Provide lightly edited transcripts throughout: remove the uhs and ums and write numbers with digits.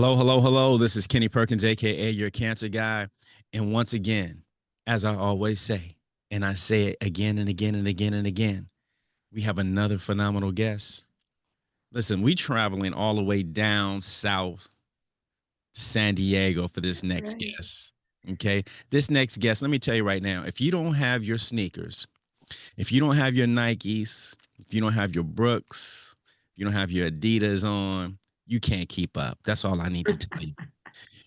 Hello, hello, hello. This is Kenny Perkins, aka your cancer guy. And once again, as I always say, and I say it again and again and again and again, we have another phenomenal guest. Listen, we traveling all the way down south to San Diego for this next Right. guest. Okay. This next guest, let me tell you right now, if you don't have your sneakers, if you don't have your Nikes, if you don't have your Brooks, if you don't have your Adidas on, you can't keep up. That's all I need to tell you.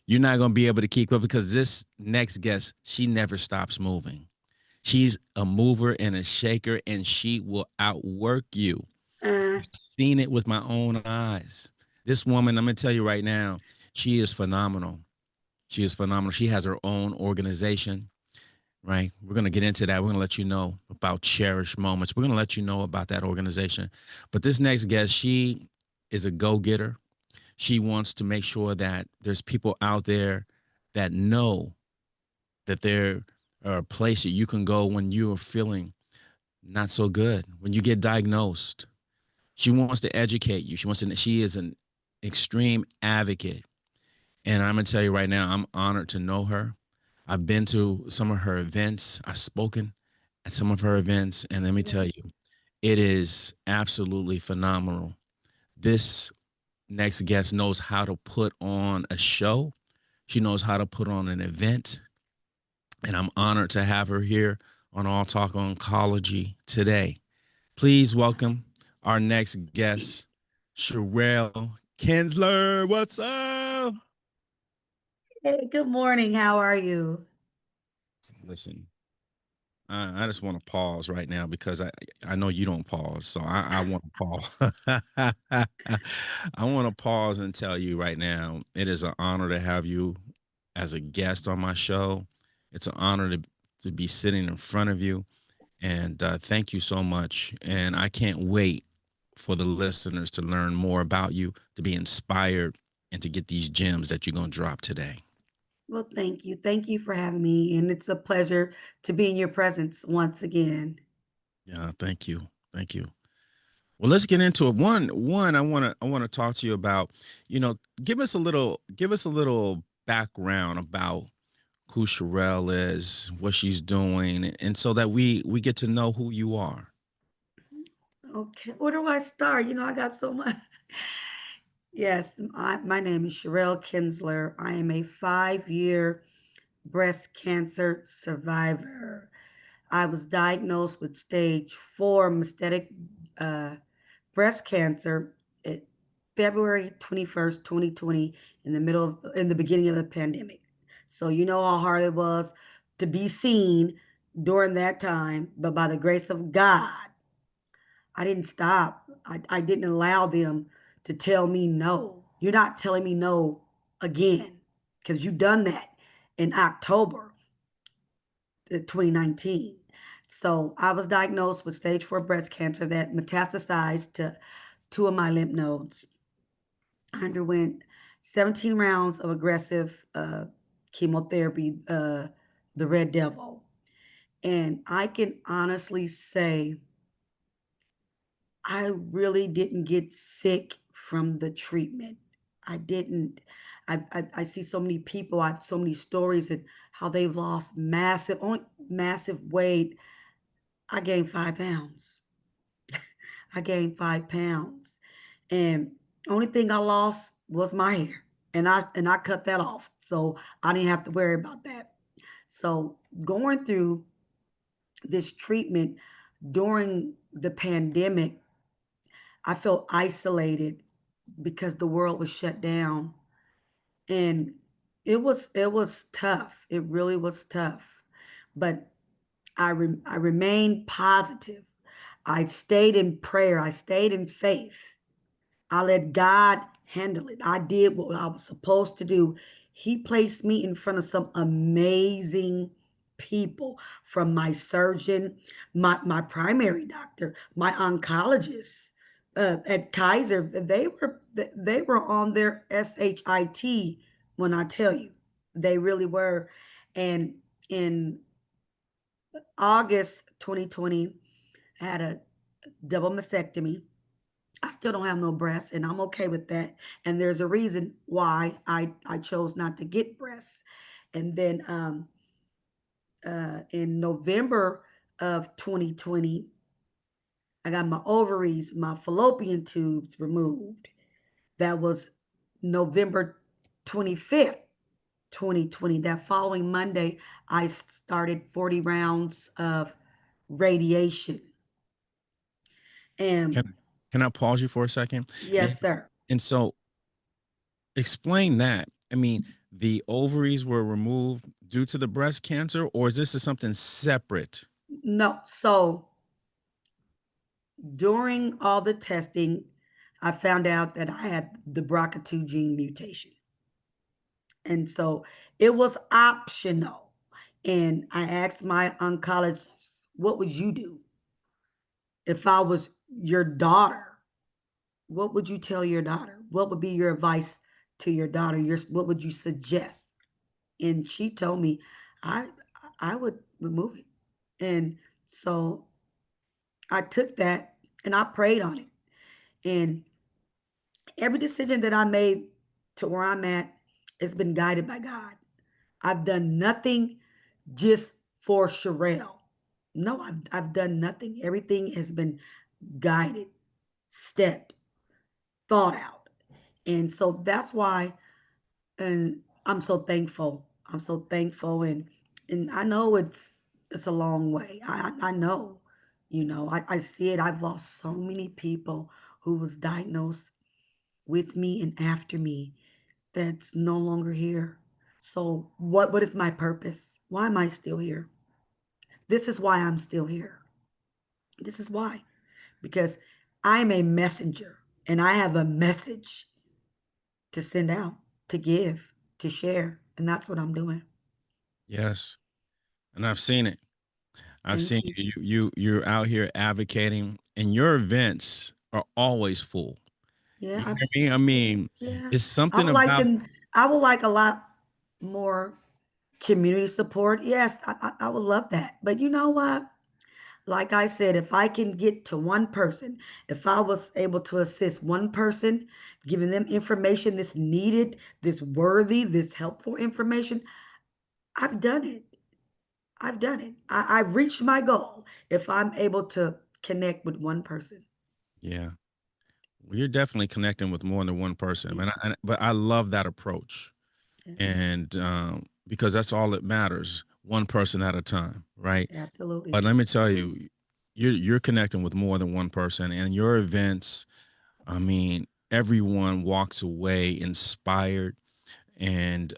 You're not going to be able to keep up because this next guest, she never stops moving. She's a mover and a shaker, and she will outwork you. Uh, I've seen it with my own eyes. This woman, I'm going to tell you right now, she is phenomenal. She is phenomenal. She has her own organization, right? We're going to get into that. We're going to let you know about Cherish Moments. We're going to let you know about that organization. But this next guest, she is a go getter. She wants to make sure that there's people out there that know that there are a place that you can go when you are feeling not so good, when you get diagnosed. She wants to educate you. She is an extreme advocate. And I'm gonna tell you right now, I'm honored to know her. I've been to some of her events. I've spoken at some of her events, and let me tell yeah. you, it is absolutely phenomenal. This next guest knows how to put on a show. She knows how to put on an event. And I'm honored to have her here on All Talk Oncology today. Please welcome our next guest, Sherell Kinsler. What's up? Hey, good morning. How are you? Listen, I just want to pause right now because I know you don't pause, so I want to pause. I want to pause and tell you right now, it is an honor to have you as a guest on my show. It's an honor to be sitting in front of you, and thank you so much. And I can't wait for the listeners to learn more about you, to be inspired, and to get these gems that you're gonna drop today. Well, thank you. Thank you for having me. And it's a pleasure to be in your presence once again. Yeah, thank you, thank you. Well, let's get into it. One, I wanna talk to you about, give us a little background about who Sherelle is, what she's doing, and so that we get to know who you are. Okay, where do I start? I got so much. Yes, my name is Sherell Kinsler. I am a 5-year breast cancer survivor. I was diagnosed with stage 4 metastatic uh, breast cancer at February 21st, 2020, in the beginning of the pandemic. So you know how hard it was to be seen during that time, but by the grace of God, I didn't stop. I didn't allow them to tell me no. You're not telling me no again because you done that in October 2019. So I was diagnosed with stage 4 breast cancer that metastasized to two of my lymph nodes. I underwent 17 rounds of aggressive chemotherapy, the Red Devil. And I can honestly say I really didn't get sick from the treatment. I didn't. I see so many people, I have so many stories and how they've lost massive weight. I gained 5 pounds. I gained 5 pounds. And only thing I lost was my hair. And I cut that off. So I didn't have to worry about that. So going through this treatment during the pandemic, I felt isolated because the world was shut down. And it was tough. It really was tough. But I remained positive. I stayed in prayer. I stayed in faith. I let God handle it. I did what I was supposed to do. He placed me in front of some amazing people, from my surgeon, my primary doctor, my oncologist at Kaiser. They were on their shit when I tell you. They really were. And in August 2020, I had a double mastectomy. I still don't have no breasts, and I'm okay with that. And there's a reason why I chose not to get breasts. And then in November of 2020, I got my ovaries, my fallopian tubes removed. That was November 25th, 2020. That following Monday, I started 40 rounds of radiation. And Can I pause you for a second? And yes, sir. and so explain that. I mean, the ovaries were removed due to the breast cancer, or is this is something separate? No, so during all the testing, I found out that I had the BRCA2 gene mutation. And so it was optional. And I asked my oncologist, what would you do if I was your daughter? What would you tell your daughter? What would be your advice to your daughter? What would you suggest? And she told me I I would remove it. And so I took that and I prayed on it. And every decision that I made to where I'm at has been guided by God. I've done nothing just for Sherell. No, I've done nothing. Everything has been guided, stepped, thought out. And so that's why, and I'm so thankful. I'm so thankful, and I know it's a long way. I know, I see it. I've lost so many people who was diagnosed with me and after me that's no longer here. So what is my purpose? Why am I still here? This is why I'm still here. This is why. Because I'm a messenger and I have a message to send out, to give, to share, and that's what I'm doing. Yes, and I've seen it. I've Thank seen you. you're out here advocating, and your events are always full. Yeah, You hear me? I mean, yeah. it's I something would like about them. I would like a lot more community support. Yes, I would love that. But you know what? Like I said, if I can get to one person, if I was able to assist one person, giving them information that's needed, this worthy, this helpful information, I've done it. I've done it. I've reached my goal if I'm able to connect with one person. yeah. Well, you're definitely connecting with more than one person, Yeah, and but I love that approach, yeah, and because that's all that matters, one person at a time, right? absolutely. But let me tell you, you're connecting with more than one person, and your events. I mean, everyone walks away inspired and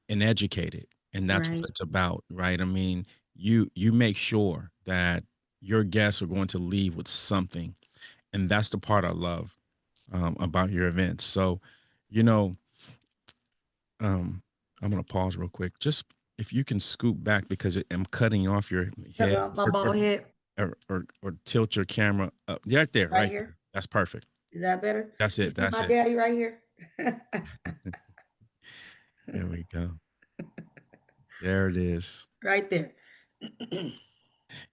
educated, and that's what Right. it's about, right? I mean, you make sure that your guests are going to leave with something, and that's the part I love about your events. So, you know, I'm gonna pause real quick. Just if you can scoot back because I'm cutting off your Talking head, about my bald head or tilt your camera up. Yeah, right there, right right there. here. That's perfect. Is that better? That's You it. see That's my it. daddy right here? There we go. There it is. Right there.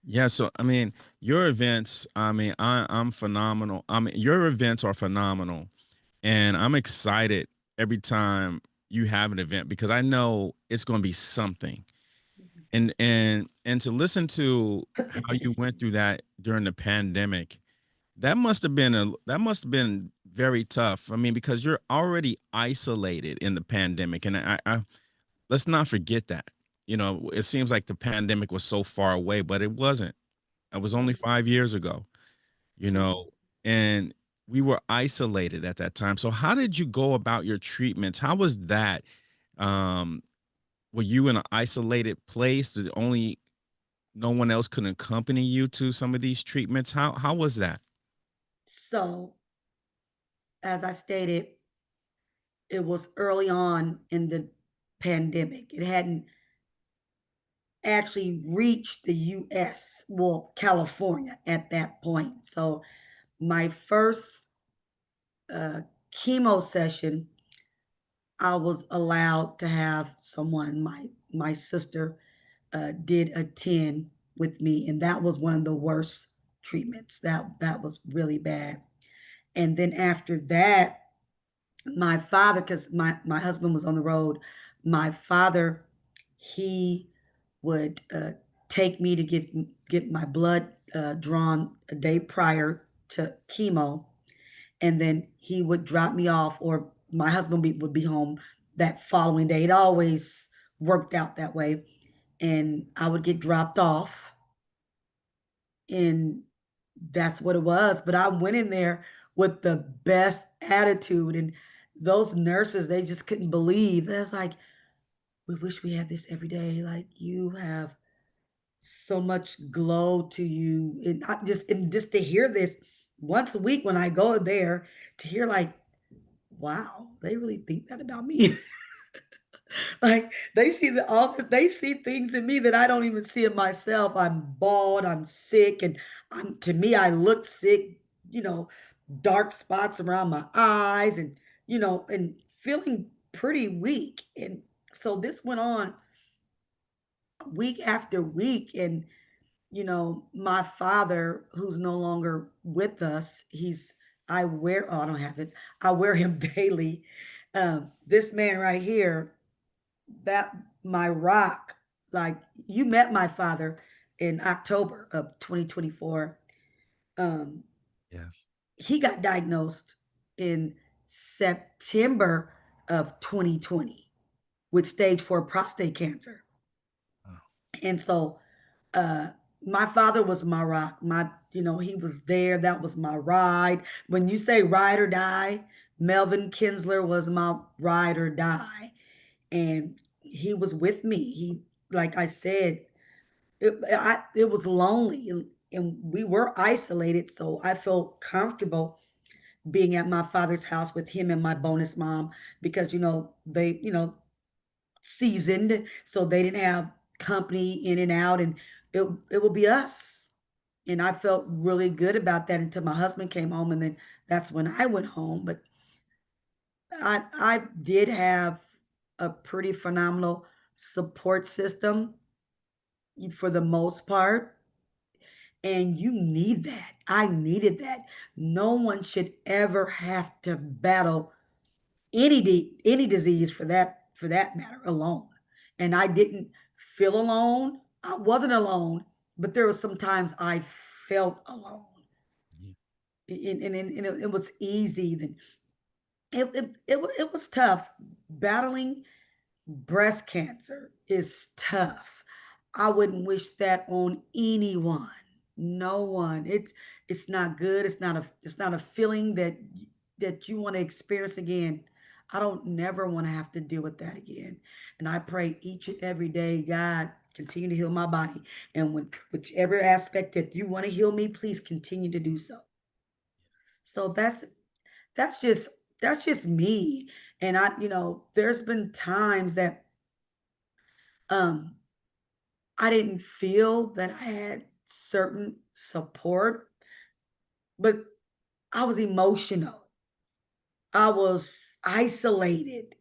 Yeah, so I mean, your events, I mean, I'm phenomenal. I mean, your events are phenomenal. And I'm excited every time you have an event because I know it's going to be something. And to listen to how you went through that during the pandemic, that must have been very tough. I mean, because you're already isolated in the pandemic, and I let's not forget that. You know, it seems like the pandemic was so far away, but it wasn't. It was only 5 years ago. You Mhm. know, and we were isolated at that time. So how did you go about your treatments? How was that? Um, were you in an isolated place that only no one else could accompany you to some of these treatments? How was that? So, as I stated, it was early on in the pandemic. It hadn't actually reached the US, well, California at that point. So, my first uh, chemo session, I was allowed to have someone, my sister, did attend with me, and that was one of the worst treatments. That was really bad. And then after that, my father, because my husband was on the road, my father, he would take me to get my blood drawn a day prior to chemo, and then he would drop me off, or my husband would be home that following day. It always worked out that way, and I would get dropped off, and that's what it was. But I went in there with the best attitude, and those nurses, they just couldn't believe. They was like, "We wish we had this every day. Like, you have so much glow to you." And just to hear this once a week when I go there, to hear like, wow, they really think that about me. Like, they see things in me that I don't even see in myself. I'm bald, I'm sick, and to me, I look sick, you know, dark spots around my eyes, and and feeling pretty weak. And so this went on week after week, and my father, who's no longer with us, oh, I don't have it. I wear him daily. This man right here, that my rock, like, you met my father in October of 2024. Um, Yes. he got diagnosed in September of 2020 with stage 4 prostate cancer. Oh, And so uh my father was my rock. He was there. That was my ride. When you say ride or die, Melvin Kinsler was my ride or die. And he was with me. Like I said, it was lonely, and we were isolated. So I felt comfortable being at my father's house with him and my bonus mom, because they seasoned, so they didn't have company in and out, and it would be us. And I felt really good about that until my husband came home, and then that's when I went home. But I did have a pretty phenomenal support system for the most part, and you need that. I needed that. No one should ever have to battle any disease, for that matter, alone. And I didn't feel alone. I wasn't alone, but there was sometimes I felt alone. yeah. And it was easy. Then it was tough. Battling breast cancer is tough. I wouldn't wish that on anyone. No one. It's not good. It's not a feeling that you want to experience again. I don't never want to have to deal with that again. And I pray each and every day, God, continue to heal my body. And whichever aspect that you want to heal me, please continue to do so. So that's just that's just me. And there's been times that um I didn't feel that I had certain support, but I was emotional. I was isolated.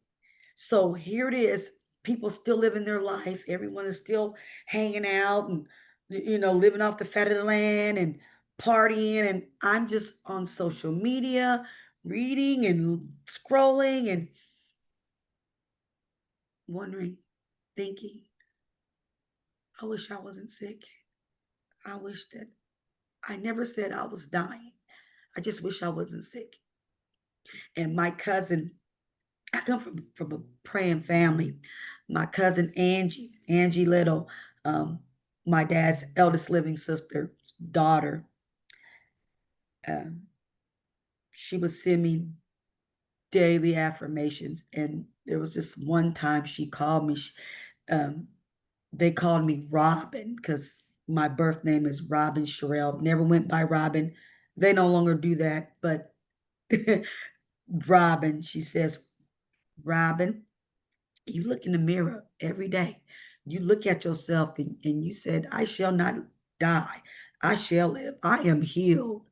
So here it is. People still living their life. Everyone is still hanging out and living off the fat of the land and partying. And I'm just on social media, reading and scrolling and wondering, thinking, I wish I wasn't sick. I wish that I never said I was dying. I just wish I wasn't sick. And my cousin, I come from a praying family. My cousin Angie Little, um, my dad's eldest living sister's daughter, um, she would send me daily affirmations. And there was this one time she called me. Um, they called me Robin because my birth name is Robin Sherell. Never went by Robin. They no longer do that, but Robin, she says, Robin, you look in the mirror every day. You look at yourself, and you said, I shall not die. I shall live. I am healed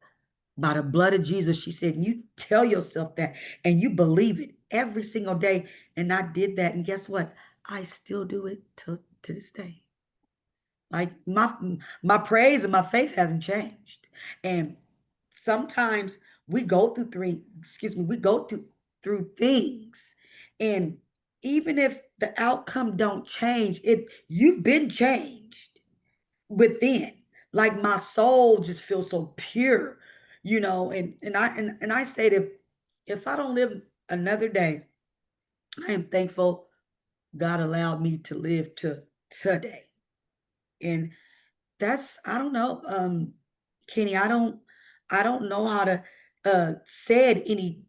by the blood of Jesus. She said, you tell yourself that and you believe it every single day. And I did that. And guess what? I still do it to this day. Like, my praise and my faith hasn't changed. And sometimes we go through we go through things. And even if the outcome don't change, it you've been changed within. Like my soul just feels so pure, and I say that if I don't live another day, I am thankful God allowed me to live to today. And that's I don't know, Kenny, I don't know how to say it any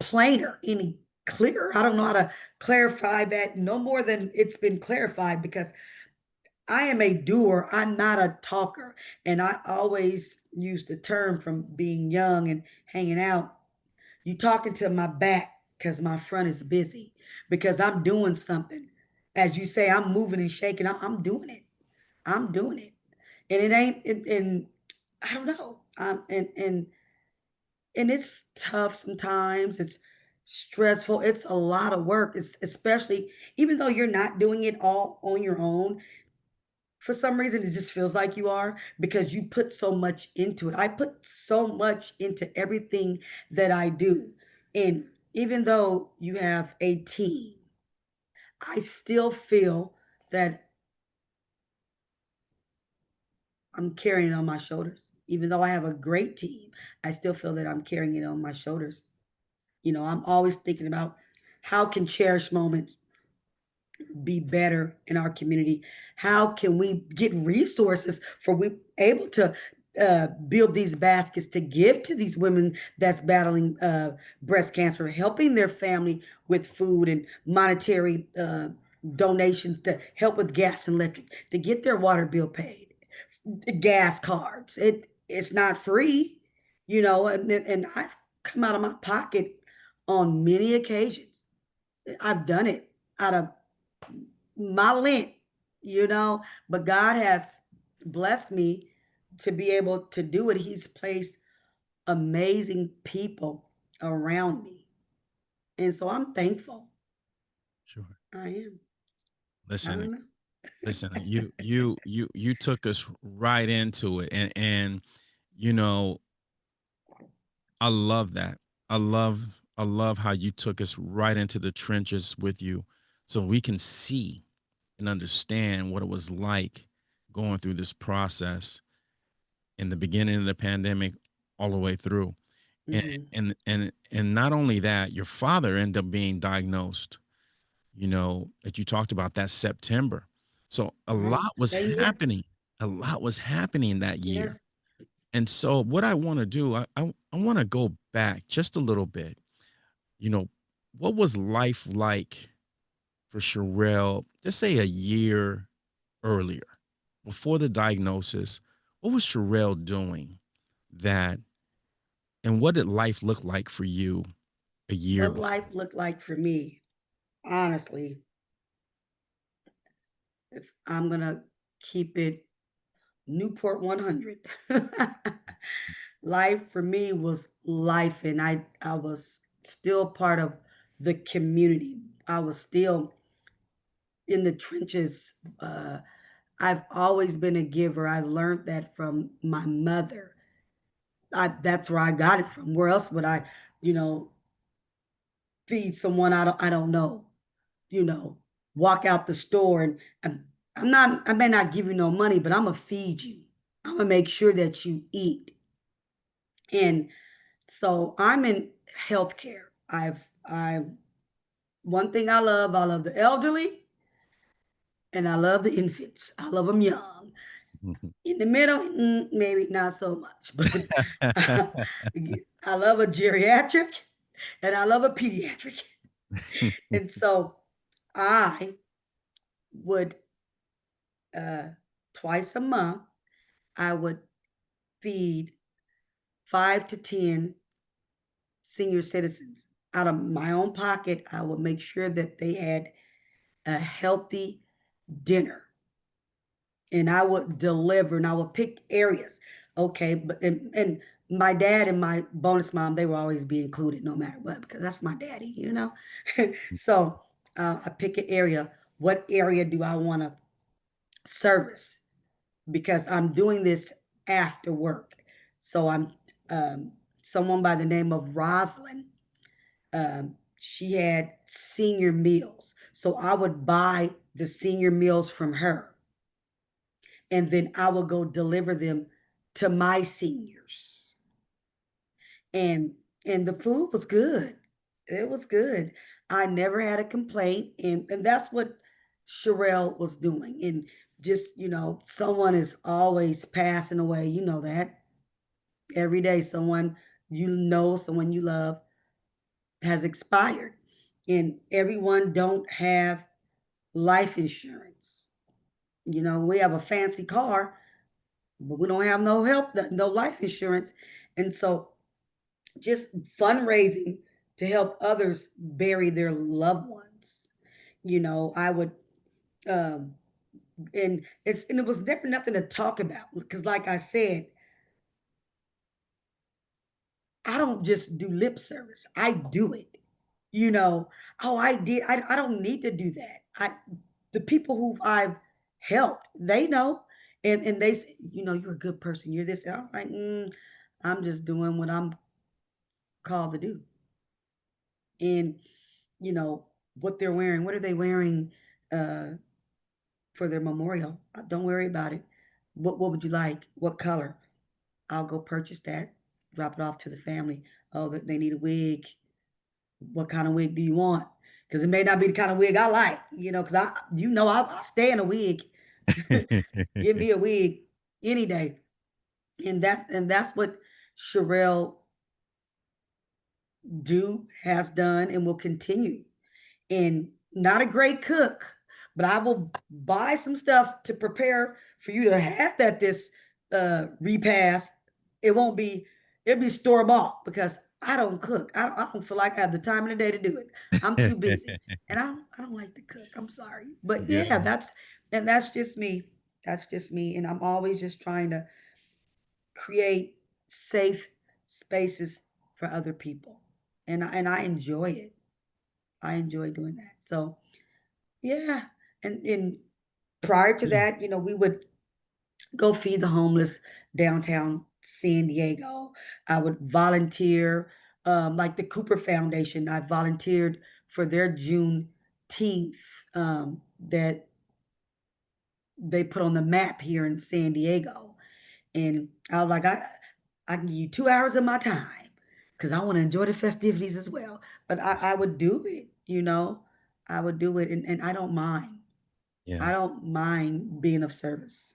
plainer, any clearer. I don't know how to clarify that no more than it's been clarified because I am a doer. I'm not a talker. And I always use the term from being young and hanging out. You talking to my back because my front is busy because I'm doing something. As you say, I'm moving and shaking. I'm doing it. I'm doing it. And it ain't, and I don't know. And it's tough sometimes. It's stressful. It's a lot of work. It's especially even though you're not doing it all on your own, for some reason it just feels like you are because you put so much into it. I put so much into everything that I do. And even though you have a team, I still feel that I'm carrying it on my shoulders. Even though I have a great team, I still feel that I'm carrying it on my shoulders. I'm always thinking about how can cherished moments be better in our community? How can we get resources for we able to build these baskets to give to these women that's battling breast cancer, helping their family with food and monetary donations to help with gas and electric, to get their water bill paid, the gas cards. It's not free, and I've come out of my pocket on many occasions. I've done it out of my length, but God has blessed me to be able to do it. He's placed amazing people around me. And so I'm thankful. Sure. I am. I Listen, don't know. listen. You took us right into it, and you know, I love that. I love how you took us right into the trenches with you, so we can see and understand what it was like going through this process in the beginning of the pandemic all the way through. And Hmm. and not only that, your father ended up being diagnosed, that you talked about that September. So a Right. lot was Same year. happening. A lot was happening that year. Yes. And so what I want to do, I want to go back just a little bit. You know, what was life like for Sherelle, just say a year earlier, before the diagnosis? What was Sherelle doing that, and what did life look like for you a year What before? life looked like for me, honestly, if I'm going to keep it Newport 100. Life for me was life, and I was still part of the community. I was still in the trenches. I've always been a giver. I've learned that from my mother. That's where I got it from. Where else would I, you know, feed someone I don't know? You know, walk out the store and I'm not. I may not give you no money, but I'm gonna feed you. I'm gonna make sure that you eat. And so I'm in healthcare. I one thing I love the elderly and I love the infants. I love them young. Mhm. In the middle, maybe not so much, but I love a geriatric and I love a pediatric. And so I would uh, twice a month, I would feed 5 to 10 senior citizens out of my own pocket. I would make sure that they had a healthy dinner and I would deliver and I would pick areas. Okay, but and my dad and my bonus mom, they will always be included no matter what because that's my daddy. So I pick an area. What area do I want to service? Because I'm doing this after work. So I'm someone by the name of Rosalind. She had senior meals. So I would buy the senior meals from her, and then I would go deliver them to my seniors. And the food was good. It was good. I never had a complaint, and that's what Sherell was doing. And just, someone is always passing away. You know that. Every day someone someone you love has expired. And everyone don't have life insurance. We have a fancy car, but we don't have no health, no life insurance. And so just fundraising to help others bury their loved ones. I would um and it was never nothing to talk about because like I said, I don't just do lip service. I do it. You know, oh, I did. I don't need to do that. The people who I've helped, they know, and they say, you're a good person. You're this. And I was like, I'm just doing what I'm called to do. And you know what they're wearing. What are they wearing uh, for their memorial? Don't worry about it. What would you like? What color? I'll go purchase that. Drop it off to the family. Oh, they need a wig. What kind of wig do you want? Because it may not be the kind of wig I like, because I stay in a wig. Give me a wig any day. And that's what Sherell has done and will continue. And not a great cook, but I will buy some stuff to prepare for you to have at this repast. It won't be It'll be store bought because I don't cook. I don't feel like I have the time in the day to do it. I'm too busy, and I don't like to cook. I'm sorry, but yeah, Good. that's just me. That's just me, and I'm always just trying to create safe spaces for other people, and I enjoy it. I enjoy doing that. So yeah, and prior to Yeah. that, we would go feed the homeless downtown San Diego. I would volunteer, like the Cooper Foundation. I volunteered for their Juneteenth that they put on the map here in San Diego. And I was like, I can give you 2 hours of my time because I want to enjoy the festivities as well. But I would do it, I would do it, and I don't mind. Yeah. I don't mind being of service.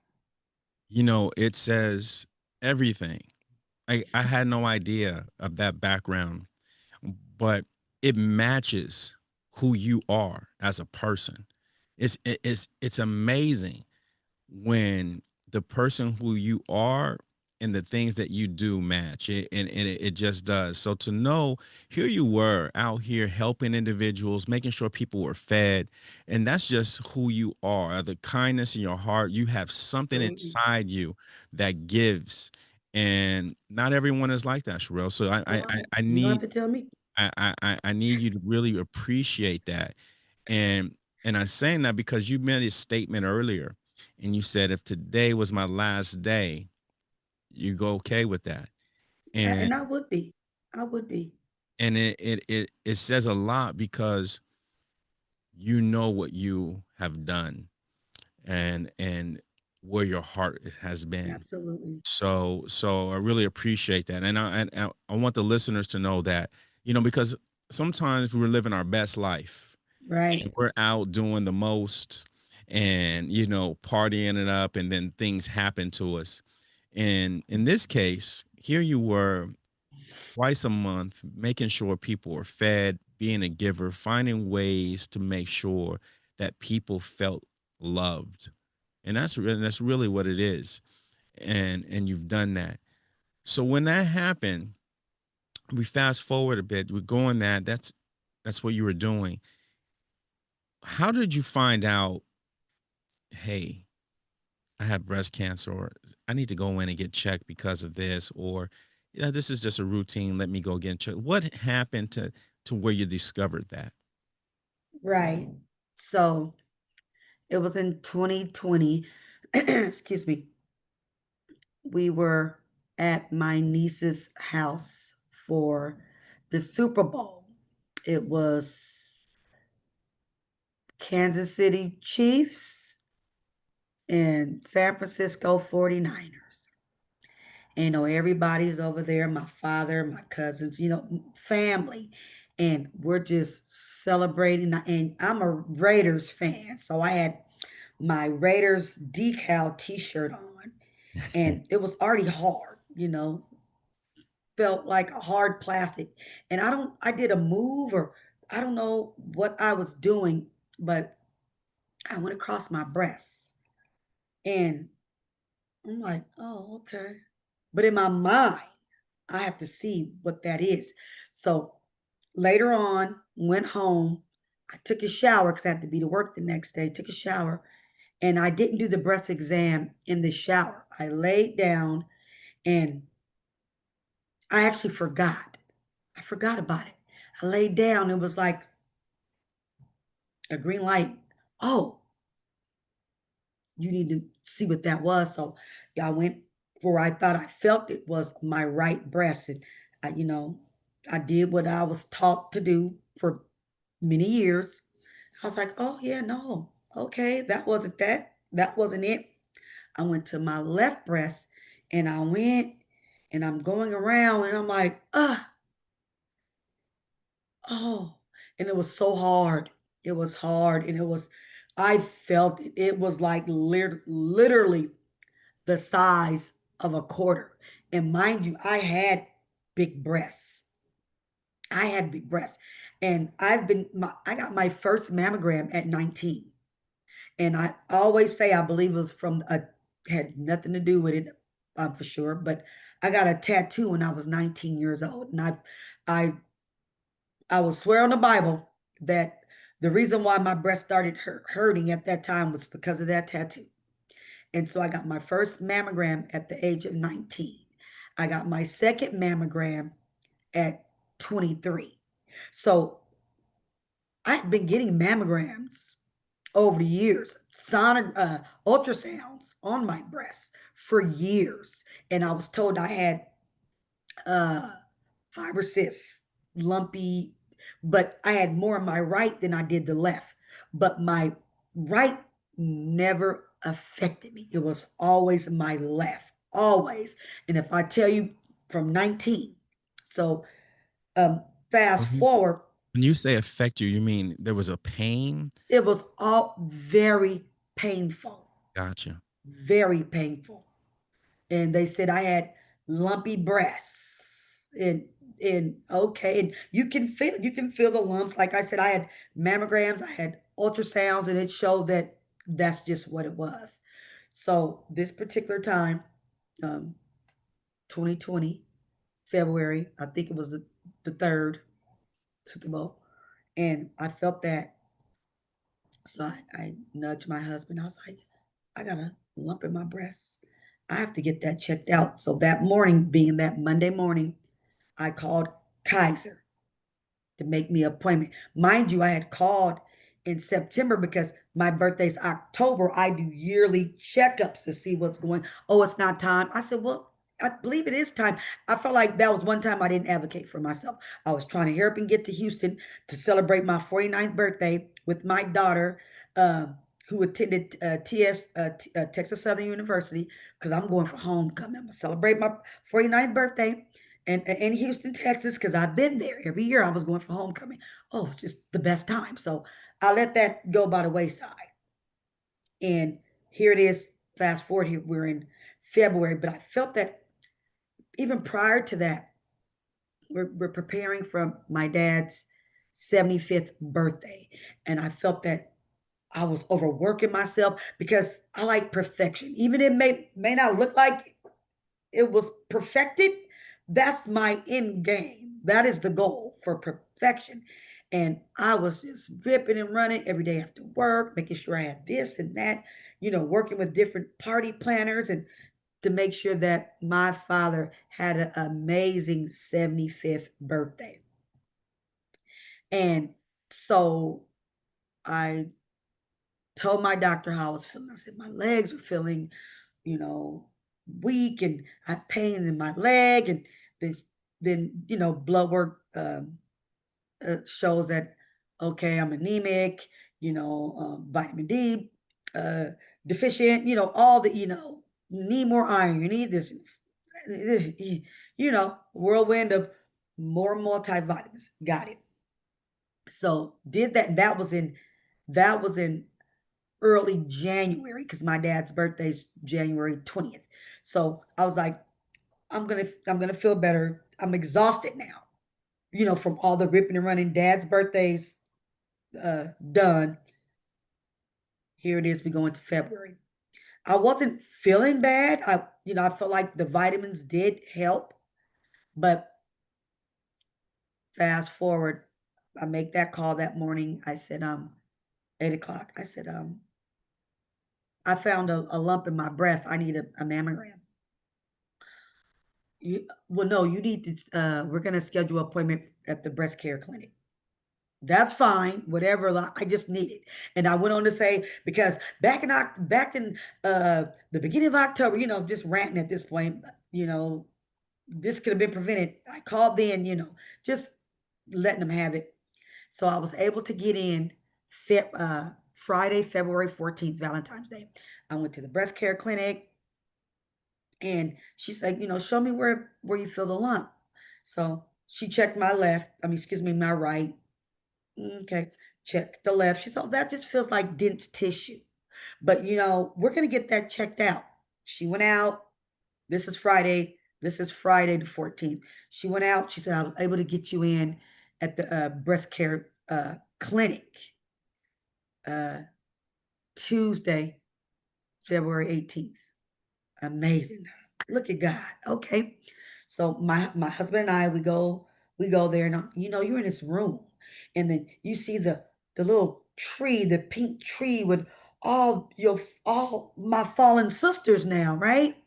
It says everything. I had no idea of that background, but it matches who you are as a person. It's amazing when the person who you are and the things that you do match it, and it just does. So to know, here you were out here helping individuals, making sure people were fed, and that's just who you are, the kindness in your heart. You have something Absolutely. inside you that gives, and not everyone is like that, Sherelle. So No, I you don't have need to tell me. I need you to really appreciate that. And I'm saying that because you made a statement earlier and you said if today was my last day, you go okay with that. And And I would be. I would be. it says a lot because you know what you have done and where your heart has been. Absolutely. So I really appreciate that. And I want the listeners to know that, because sometimes we're living our best life Right. and we're out doing the most and partying it up, and then things happen to us. And in this case, here you were twice a month making sure people were fed, being a giver, finding ways to make sure that people felt loved. And that's really what it is. And you've done that. So when that happened, we fast forward a bit, we're going that's what you were doing. How did you find out, hey, I have breast cancer, or I need to go in and get checked because of this, or this is just a routine. Let me go get checked. What happened to where you discovered that? Right. So it was in 2020. Excuse me. We were at my niece's house. for the Super Bowl. It was Kansas City Chiefs and San Francisco 49ers. And, everybody's over there, my father, my cousins, family. And we're just celebrating. And I'm a Raiders fan. So I had my Raiders decal t shirt on. And it was already hard, felt like a hard plastic. And I did a move, or I don't know what I was doing, but I went across my breast. And I'm like, oh, okay. But in my mind, I have to see what that is. So later on, went home. I took a shower because I had to be to work the next day. Took a shower, and I didn't do the breast exam in the shower. I laid down, and I actually forgot. I forgot about it. I laid down. It was like a green light. Oh, you need to see what that was. So yeah, I went where I thought I felt it was my right breast. And I did what I was taught to do for many years. I was like, oh yeah, no. Okay, that wasn't that. That wasn't it. I went to my left breast, and I went, and I'm going around, and I'm like, oh, and it was so hard. It was hard, and I felt it. It was like literally the size of a quarter. And mind you, I had big breasts. I had big breasts. And I got my first mammogram at 19. And I always say, I believe it was had nothing to do with it, for sure. But I got a tattoo when I was 19 years old. And I, I will swear on the Bible that the reason why my breast started hurting at that time was because of that tattoo. And so I got my first mammogram at the age of 19. I got my second mammogram at 23. So I've been getting mammograms over the years, ultrasounds on my breast for years. And I was told I had uh, fiber cysts, lumpy, but I had more on my right than I did the left. But my right never affected me. It was always my left, always. And if I tell you from 19, so fast When forward, you say affect you, you mean there was a pain? it was all very painful, Gotcha. very painful. And they said I had lumpy breasts. And okay, and you can feel the lumps. Like I said, I had mammograms, I had ultrasounds, and it showed that that's just what it was. So this particular time, um, 2020 February, I think it was the third Super Bowl, and I felt that. So I nudged my husband. I was like, I got a lump in my breast. I have to get that checked out. So that morning, being that Monday morning, I called Kaiser to make me an appointment. Mind you, I had called in September because my birthday's October. I do yearly checkups to see what's going. Oh, it's not time. I said, well, I believe it is time. I felt like that was one time I didn't advocate for myself. I was trying to hurry up and get to Houston to celebrate my 49th birthday with my daughter, who attended Texas Southern University, because I'm going for homecoming. I'm going to celebrate my 49th birthday and in Houston, Texas, because I've been there every year. I was going for homecoming. Oh, it's just the best time. So I let that go by the wayside. And here it is. Fast forward here, we're in February, but I felt that even prior to that, we're preparing for my dad's 75th birthday, and I felt that I was overworking myself because I like perfection. Even it may not look like it was perfected. That's my end game. That is the goal, for perfection. And I was just ripping and running every day after work, making sure I had this and that, working with different party planners, and to make sure that my father had an amazing 75th birthday. And so I told my doctor how I was feeling. I said my legs were feeling, you know, weak, and I had pain in my leg, and the then blood work shows that, okay, I'm anemic, vitamin D uh, deficient, all the, need more iron, you need this, whirlwind of more multivitamins. Got it. So did that. That was in early January because my dad's birthday's January 20th. So I was like, I'm gonna feel better. I'm exhausted now, from all the ripping and running. Dad's birthday's done. Here it is. We go into February. I wasn't feeling bad. I felt like the vitamins did help, but fast forward, I make that call that morning. I said, 8 o'clock. I said, I found a lump in my breast. I need a mammogram. Well, no, you need to. We're gonna schedule an appointment at the breast care clinic. That's fine, whatever. I just need it. And I went on to say, because back in the beginning of October, just ranting at this point, this could have been prevented. I called then, just letting them have it. So I was able to get in Friday, February 14th, Valentine's Day. I went to the breast care clinic, and she's like, show me where you feel the lump. So she checked my left, excuse me, my right. Okay, check the left. She said, oh, that just feels like dense tissue. But we're gonna get that checked out. She went out. This is Friday. This is Friday the 14th. She went out. She said, I was able to get you in at the breast care clinic uh, Tuesday, February 18th. Amazing. Look at God. Okay. So my husband and I, we go there, and you're in this room, and then you see the little tree, the pink tree with all my fallen sisters now, right?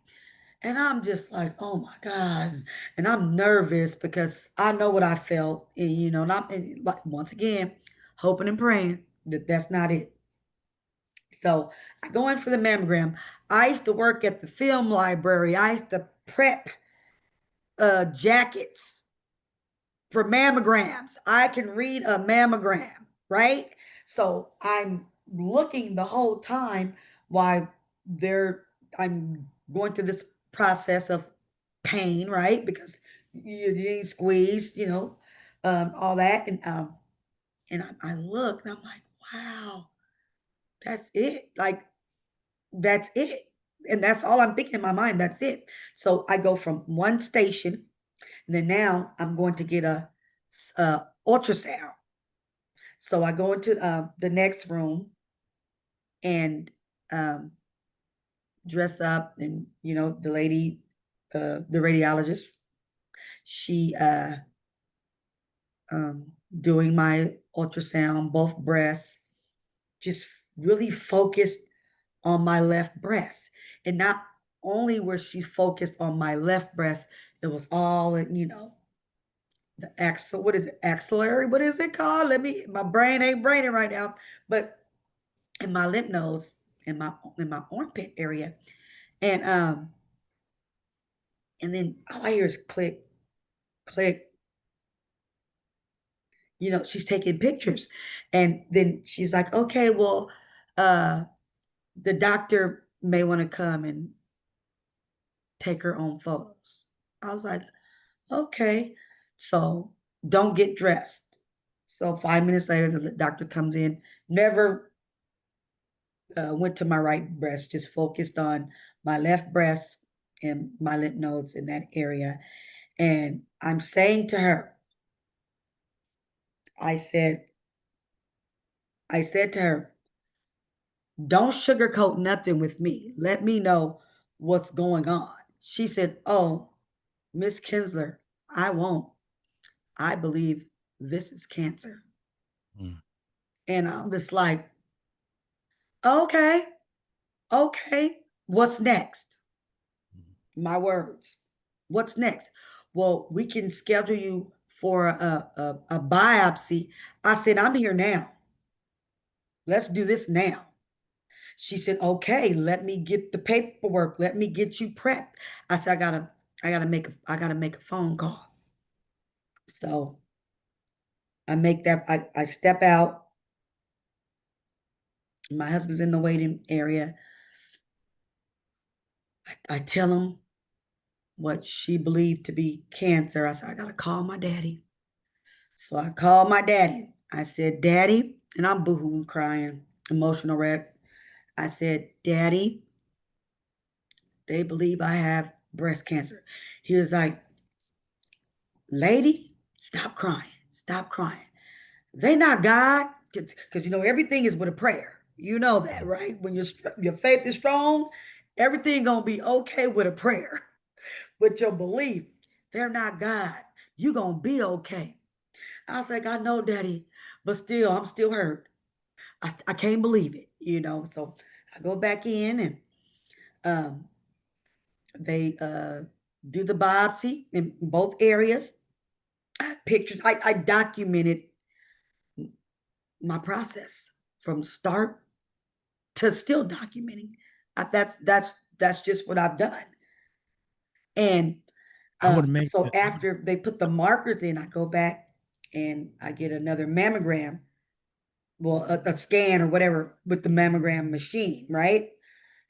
And I'm just like, oh my gosh. And I'm nervous because I know what I felt. And, and like, once again, hoping and praying that that's not it. So I go in for the mammogram. I used to work at the film library. I used to prep jackets for mammograms. I can read a mammogram, right? So I'm looking the whole time while I'm going through this process of pain, right? Because you're getting squeezed, all that. And I look and I'm like, wow, that's it. Like, that's it. And that's all I'm thinking in my mind. That's it. So I go from one station, and then now I'm going to get a ultrasound. So I go into the next room and um, dress up, and the lady, the radiologist, she doing my ultrasound, both breasts, just really focused on my left breast. And not only was she focused on my left breast, it was all in, the axle, what is it? Axillary, what is it called? My brain ain't braining right now. But in my lymph nodes, in my armpit area. And and then all I hear is click, click. She's taking pictures. And then she's like, okay, well, uh, the doctor may want to come and take her own photos. I was like, okay. So don't get dressed. So 5 minutes later, the doctor comes in, never went to my right breast, just focused on my left breast and my lymph nodes in that area. And I'm saying to her, I said, I said to her, don't sugarcoat nothing with me. Let me know what's going on. She said, oh, Miss Kinsler, I won't. I believe this is cancer. Mm. And I'm just like, okay, okay, what's next? My words. What's next? Well, we can schedule you for a biopsy. I said, I'm here now. Let's do this now. She said, okay, let me get the paperwork. Let me get you prepped. I said, I gotta make a phone call. So I make that, I step out. My husband's in the waiting area. I tell him what she believed to be cancer. I said, I gotta call my daddy. So I called my daddy. I said, Daddy, and I'm boohooing, crying, emotional wreck. I said, Daddy, they believe I have breast cancer. He was like, Lady, stop crying. Stop crying. They not God. Because you know, everything is with a prayer. You know that, right? When your faith is strong, everything gonna be okay with a prayer. With your belief, they're not God. You gonna be okay. I was like, I know, Daddy, but still, I'm still hurt. I can't believe it, you know. So I go back in and um, they do the biopsy in both areas. Pictures. I documented my process from start to still documenting. That's just what I've done. And I would make so that. after they put the markers in, I go back and I get another mammogram, well, a scan or whatever with the mammogram machine, right?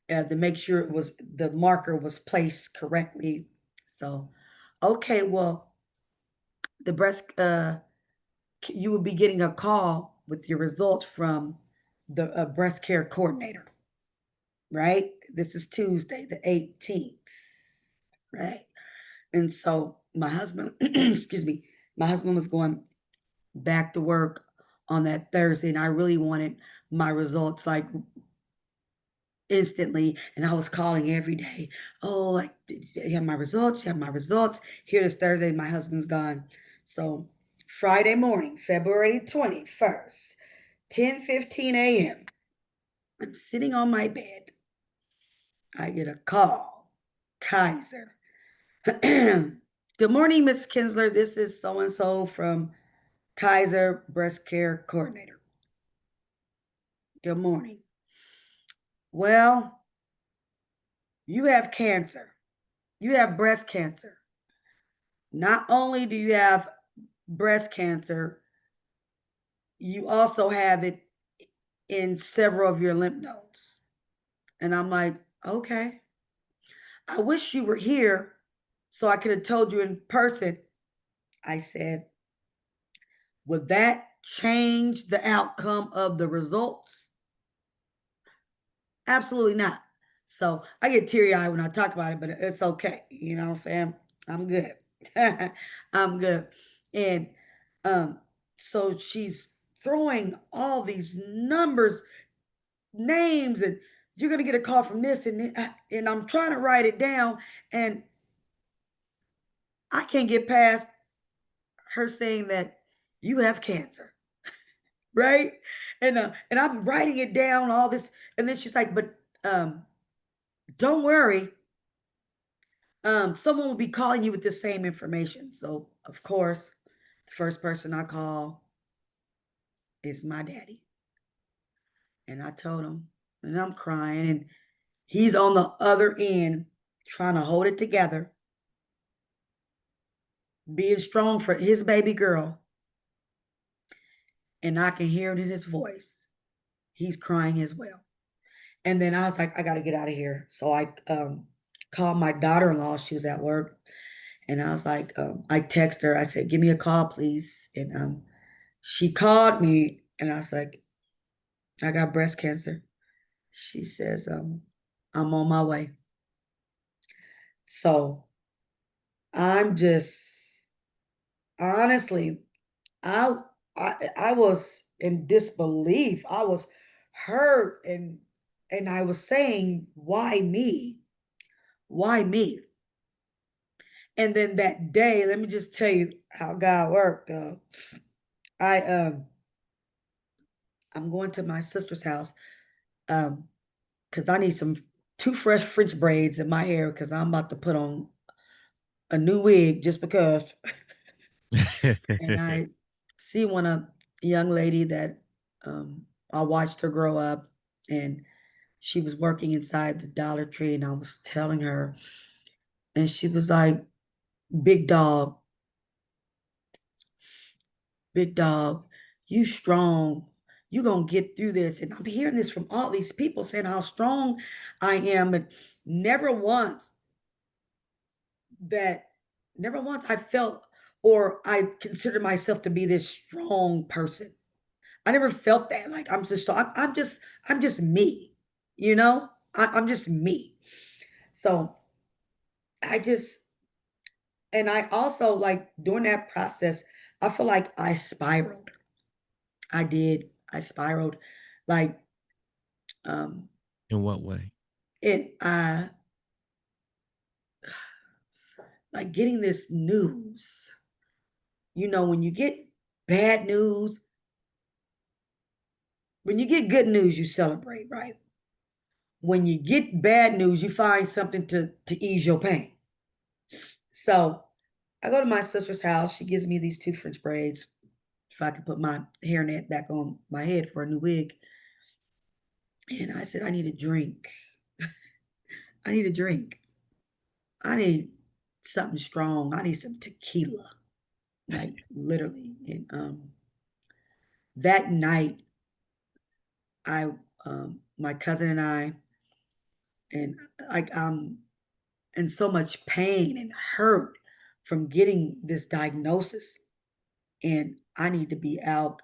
To make sure it was the marker was placed correctly. So, okay, well, the breast, you will be getting a call with your results from the breast care coordinator, right? This is Tuesday, the 18th, right? And so my husband, excuse me, my husband was going back to work on that Thursday, and I really wanted my results like instantly. And I was calling every day. Oh, like, you have my results? You have my results? Here is Thursday. My husband's gone. So Friday morning, February 21st, 10:15 a.m. I'm sitting on my bed. I get a call. Kaiser. Good morning, Miss Kinsler. This is so and so from Kaiser Breast Care Coordinator. Good morning. Well, you have cancer. You have breast cancer. Not only do you have breast cancer, you also have it in several of your lymph nodes. And I'm like, okay. I wish you were here so I could have told you in person. I said, would that change the outcome of the results? Absolutely not. So I get teary eyed when I talk about it, but it's okay. You know what I'm saying? I'm good. I'm good. And um, so she's throwing all these numbers, names, and you're gonna get a call from this, and I'm trying to write it down, and I can't get past her saying that you have cancer, right? And I'm writing it down, all this, and then she's like, but don't worry, someone will be calling you with the same information. So of course, the first person I call is my daddy. And I told him, and I'm crying, and he's on the other end trying to hold it together, being strong for his baby girl. And I can hear it in his voice. He's crying as well. And then I was like, I got to get out of here. So I called my daughter in law. She was at work. And I was like, I text her. I said, give me a call, please. And she called me. And I was like, I got breast cancer. She says, I'm on my way. So I'm just honestly, I I was in disbelief. I was hurt, and I was saying, why me? Why me? And then that day, let me just tell you how God worked. I I'm going to my sister's house because I need some two fresh French braids in my hair because I'm about to put on a new wig just because. And I see one a young lady that I watched her grow up, and she was working inside the Dollar Tree, and I was telling her, and she was like, "Big dog, big dog, you strong. You gonna get through this. And I'm hearing this from all these people saying how strong I am. And never once that never once I felt or I considered myself to be this strong person. I never felt that. Like I'm just so I'm just me, you know? I'm just me. So I just and I also like during that process, I feel like I spiraled. I did. I spiraled like um In what way? it like getting this news. You know, when you get bad news, when you get good news, you celebrate, right? When you get bad news, you find something to ease your pain. So I go to my sister's house. She gives me these two French braids. If I could put my hairnet back on my head for a new wig. And I said, I need a drink. I need a drink. I need something strong. I need some tequila. Like literally. And that night I my cousin and I and like I'm in so much pain and hurt from getting this diagnosis. And I need to be out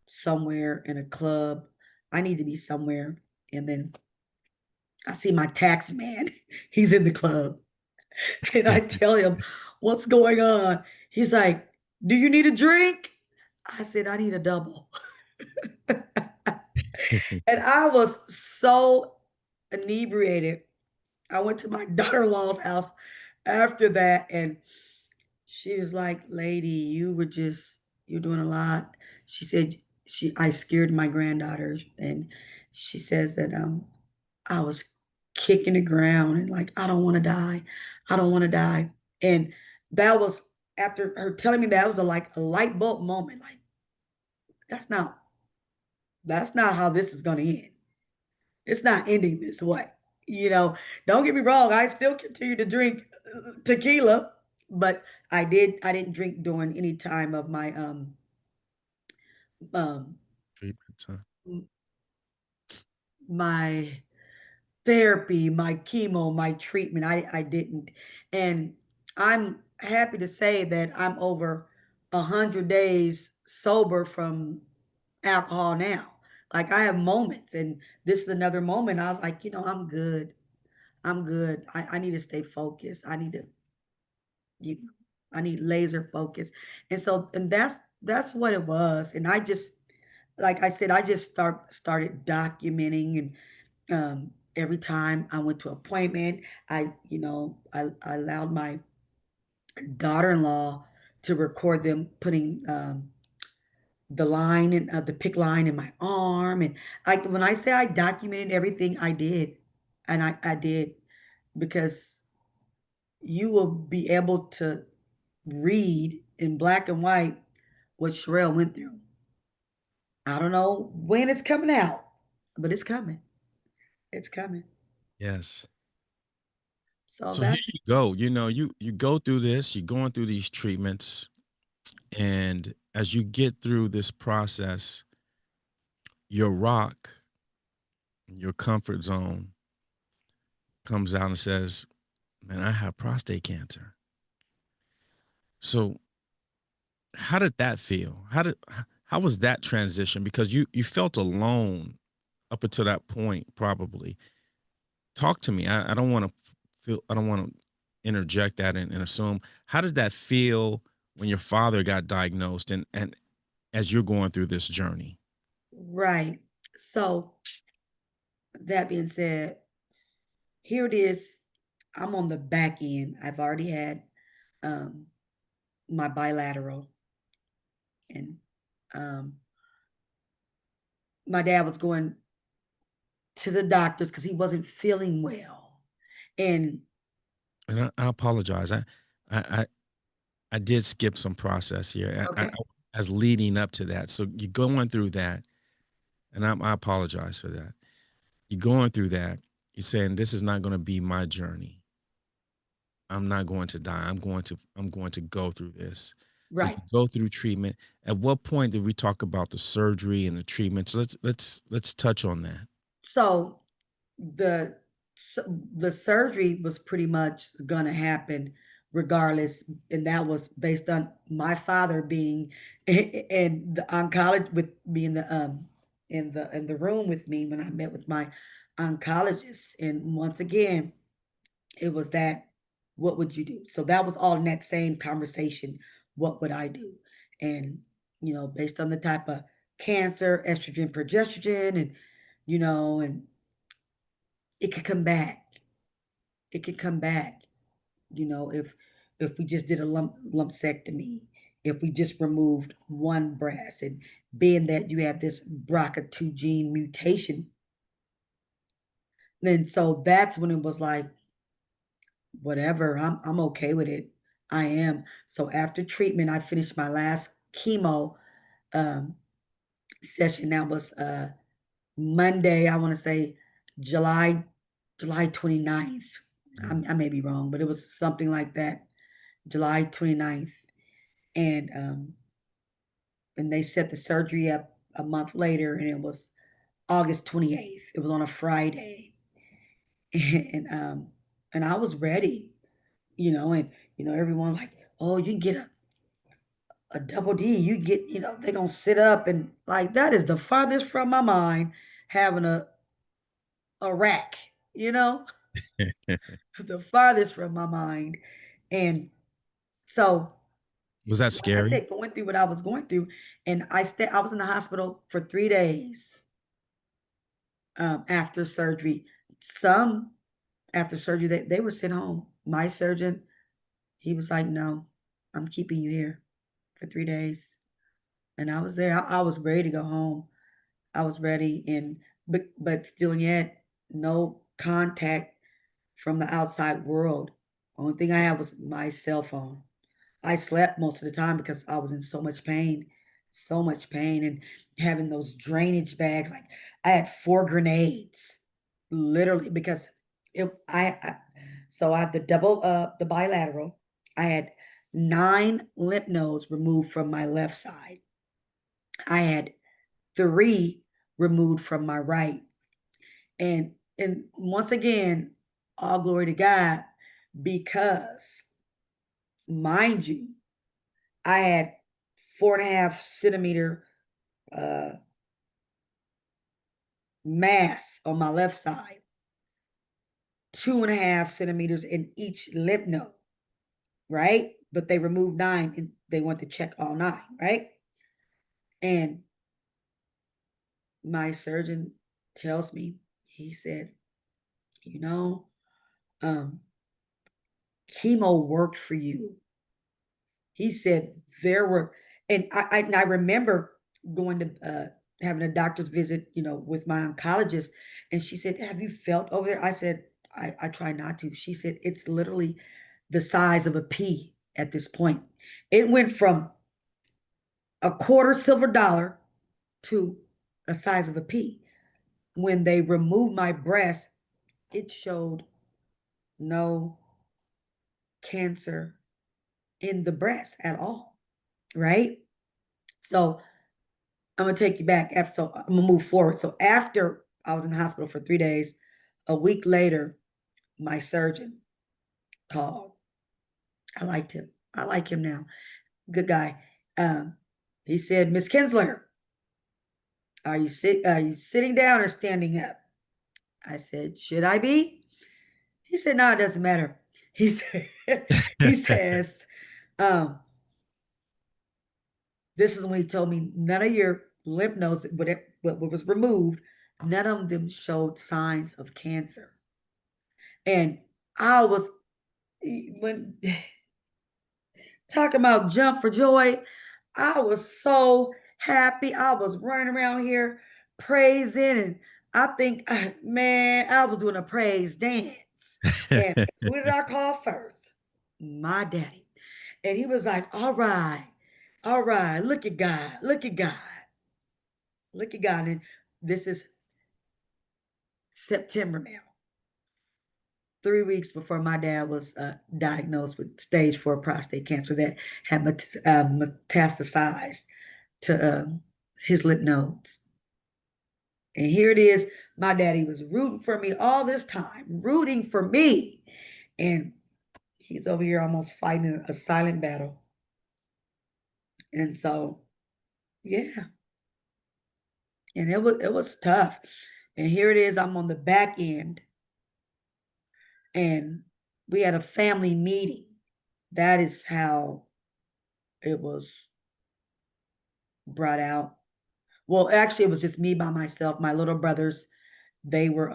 somewhere in a club. I need to be somewhere. And then I see my tax man. He's in the club. And I tell him, what's going on? He's like, do you need a drink? I said, I need a double. And I was so inebriated. I went to my daughter-in-law's house after that, and she was like, "Lady, you're doing a lot." She said I scared my granddaughter, and she says that I was kicking the ground and like I don't want to die, I don't want to die, and that was after her telling me that was like a light bulb moment. Like that's not that's not how this is going to end. It's not ending this way. You know, don't get me wrong. I still continue to drink tequila, but I didn't drink during any time of my um Treatments, huh? m- my therapy, my chemo, my treatment. I didn't. And I'm happy to say that I'm over 100 days sober from alcohol now. Like I have moments, and this is another moment. I was like, I'm good. I'm good. I need to stay focused. You I need laser focus. And so and that's what it was. And I just like I said, I just started documenting and every time I went to appointment, I allowed my daughter-in-law to record them putting the line and the pick line in my arm. And when I say I documented everything, I did. And I did because you will be able to read in black and white what Sherell went through. I don't know when it's coming out, but it's coming. It's coming. Yes. So So here that's you go. You go through this, you're going through these treatments, and as you get through this process, your rock, your comfort zone comes out and says, "Man, I have prostate cancer." So how did that feel? How was that transition? Because you felt alone up until that point, probably. Talk to me. I don't want to feel. I don't want to interject that and assume. How did that feel when your father got diagnosed, and as you're going through this journey? right. So that being said, here it is. I'm on the back end. I've already had um, my bilateral, and um, my dad was going to the doctors because he wasn't feeling well. And And I apologize. I I did skip some process here. okay, As leading up to that. So you're going through that, and I apologize for that. You're going through that. You're saying this is not going to be my journey. I'm not going to die. I'm going to go through this. So Right. you go through treatment. At what point did we talk about the surgery and the treatment? So let's touch on that. So the the surgery was pretty much gonna happen regardless, and that was based on my father being in the oncology with me in the room with me when I met with my oncologist. And once again, it was that, what would you do? So that was all in that same conversation. What would I do? And, based on the type of cancer, estrogen, progesterone, and, and it could come back. It could come back, if we just did a lumpectomy, if we just removed one breast, and being that you have this BRCA2 gene mutation, then so that's when it was like, whatever, I'm okay with it. I am. So after treatment, I finished my last chemo um, session. That was Monday, I want to say July 29th. Mm. I may be wrong, but it was something like that. July 29th. And they set the surgery up a month later, and it was August 28th. It was on a Friday. And and I was ready, and everyone like, oh, you can get a double D, you get, they're gonna sit up, and like, that is the farthest from my mind, having a rack, you know, the farthest from my mind. And so, Was that like I scary? said, going through what I was going through, and I was in the hospital for 3 days after surgery. Some after surgery, they were sent home. My surgeon, he was like, no, I'm keeping you here for 3 days. And I was there. I was ready to go home. I was ready, and but still yet no contact from the outside world. Only thing I had was my cell phone. I slept most of the time because I was in so much pain, and having those drainage bags. Like, I had 4 grenades, literally, because so I had the bilateral. I had 9 lymph nodes removed from my left side. I had 3 removed from my right. And once again, all glory to God, because, mind you, I had 4.5 centimeter uh, mass on my left side, 2.5 centimeters in each lymph node, right? But they removed 9, and they want to check all 9, right? And my surgeon tells me, he said, you know, um, chemo worked for you. He said there were, and I remember going to having a doctor's visit, with my oncologist, and she said, "Have you felt over there?" I said, "I try not to." She said, "It's literally the size of a pea at this point." It went from a quarter silver dollar to the size of a pea. When they removed my breast, it showed no cancer in the breast at all, right? So I'm gonna take you back. So I'm gonna move forward. So after I was in the hospital for 3 days, a week later, my surgeon called. I liked him. I like him now. Good guy. Um, he said, "Miss Kinsler, Are you sitting down or standing up?" I said, "Should I be?" He said, "No, it doesn't matter." He said, he says, um, this is when he told me, none of your lymph nodes, what was removed, none of them showed signs of cancer. And I was, when talking about jump for joy, I was so happy. I was running around here praising, and I think, man, I was doing a praise dance. And who did I call first? My daddy. And he was like, all right, look at God, look at God, look at God. And this is September now. 3 weeks before my dad was diagnosed with stage 4 prostate cancer that had metastasized to his lymph nodes. And here it is. My daddy was rooting for me all this time, rooting for me. And he's over here almost fighting a silent battle. And so, yeah. And it was tough. And here it is. I'm on the back end. And we had a family meeting. That is how it was brought out. Well, actually, it was just me by myself. My little brothers, they were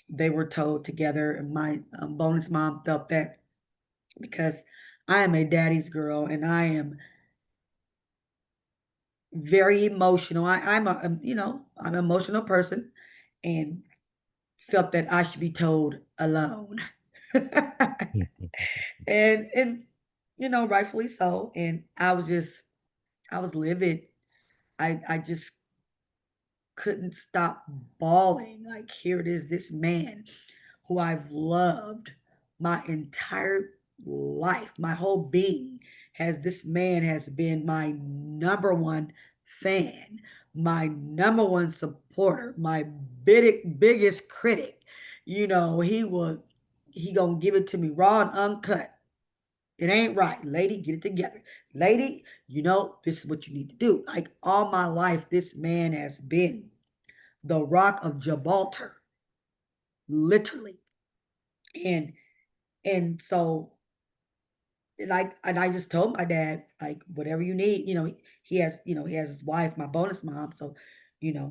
they were told together, and my bonus mom felt that because I am a daddy's girl and I am very emotional. I'm an emotional person, and felt that I should be told alone, and rightfully so. And I was livid. I just couldn't stop bawling. Like, here it is, this man who I've loved my entire life, my whole being, this man has been my number one fan, my number one supporter, my biggest critic. He gonna give it to me raw and uncut. It ain't right. Lady, get it together. Lady, this is what you need to do. Like, all my life, this man has been the rock of Gibraltar, literally. And so, like, and I just told my dad, like, whatever you need, he has his wife, my bonus mom. So,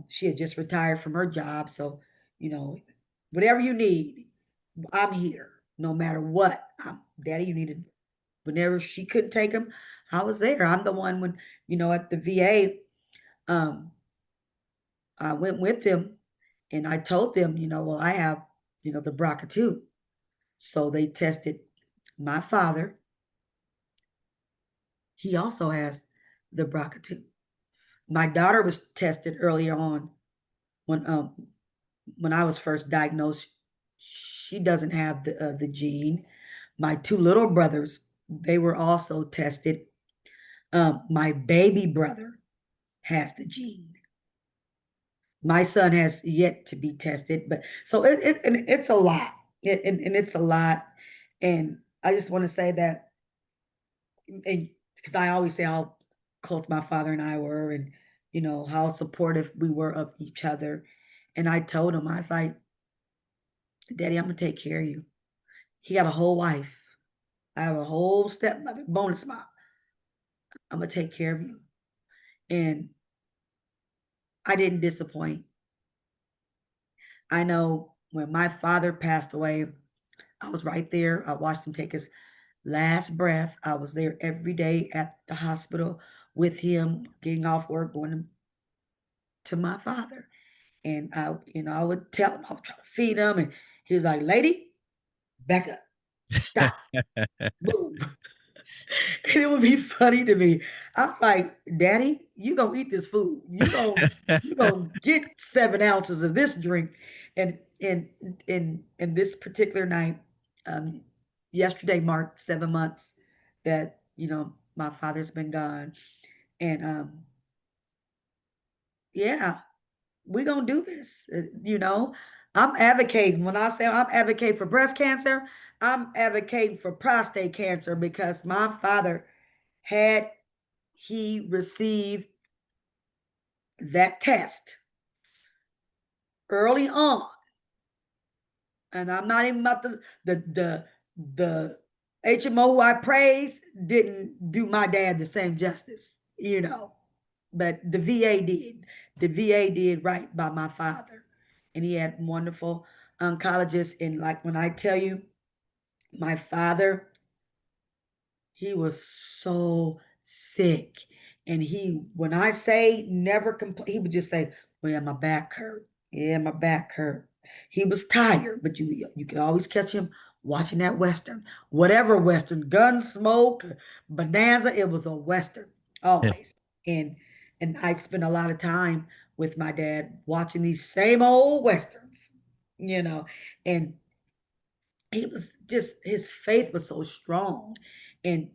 she had just retired from her job. So, you know, whatever you need, I'm here no matter what. Daddy, you needed, whenever she couldn't take him, I was there. I'm the one when, at the VA, um, I went with them and I told them, well, I have, the BRCA too. So they tested my father. He also has the BRCA too. My daughter was tested earlier on when I was first diagnosed. She doesn't have the gene. My two little brothers, they were also tested. My baby brother has the gene. My son has yet to be tested, but so it's a lot. And it's a lot. And I just want to say that, because I always say how close my father and I were, and how supportive we were of each other. And I told him, I was like, Daddy, I'm gonna take care of you. He got a whole wife. I have a whole stepmother, bonus mom. I'm gonna take care of you. And I didn't disappoint. I know when my father passed away, I was right there. I watched him take his last breath. I was there every day at the hospital with him, getting off work, going to my father. And I would tell him, I was trying to feed him, and he was like, "Lady, back up, stop, move." And it would be funny to me. I was like, "Daddy, you gonna eat this food? You gonna get 7 ounces of this drink?" And in this particular night, um, yesterday marked 7 months that my father's been gone, and yeah, we gonna do this. I'm advocating. When I say I'm advocating for breast cancer, I'm advocating for prostate cancer, because my father, had he received that test early on, and I'm not even about the HMO who I praise didn't do my dad the same justice. But the VA did. The VA did right by my father, and he had wonderful oncologists. And like, when I tell you, my father, he was so sick. And when I say never complain, he would just say, "Well, yeah, my back hurt. Yeah, my back hurt." He was tired, but you could always catch him watching that Western. Whatever Western, Gunsmoke, Bonanza, it was a Western, always. And I spent a lot of time with my dad watching these same old Westerns, you know. And he was just, his faith was so strong. And,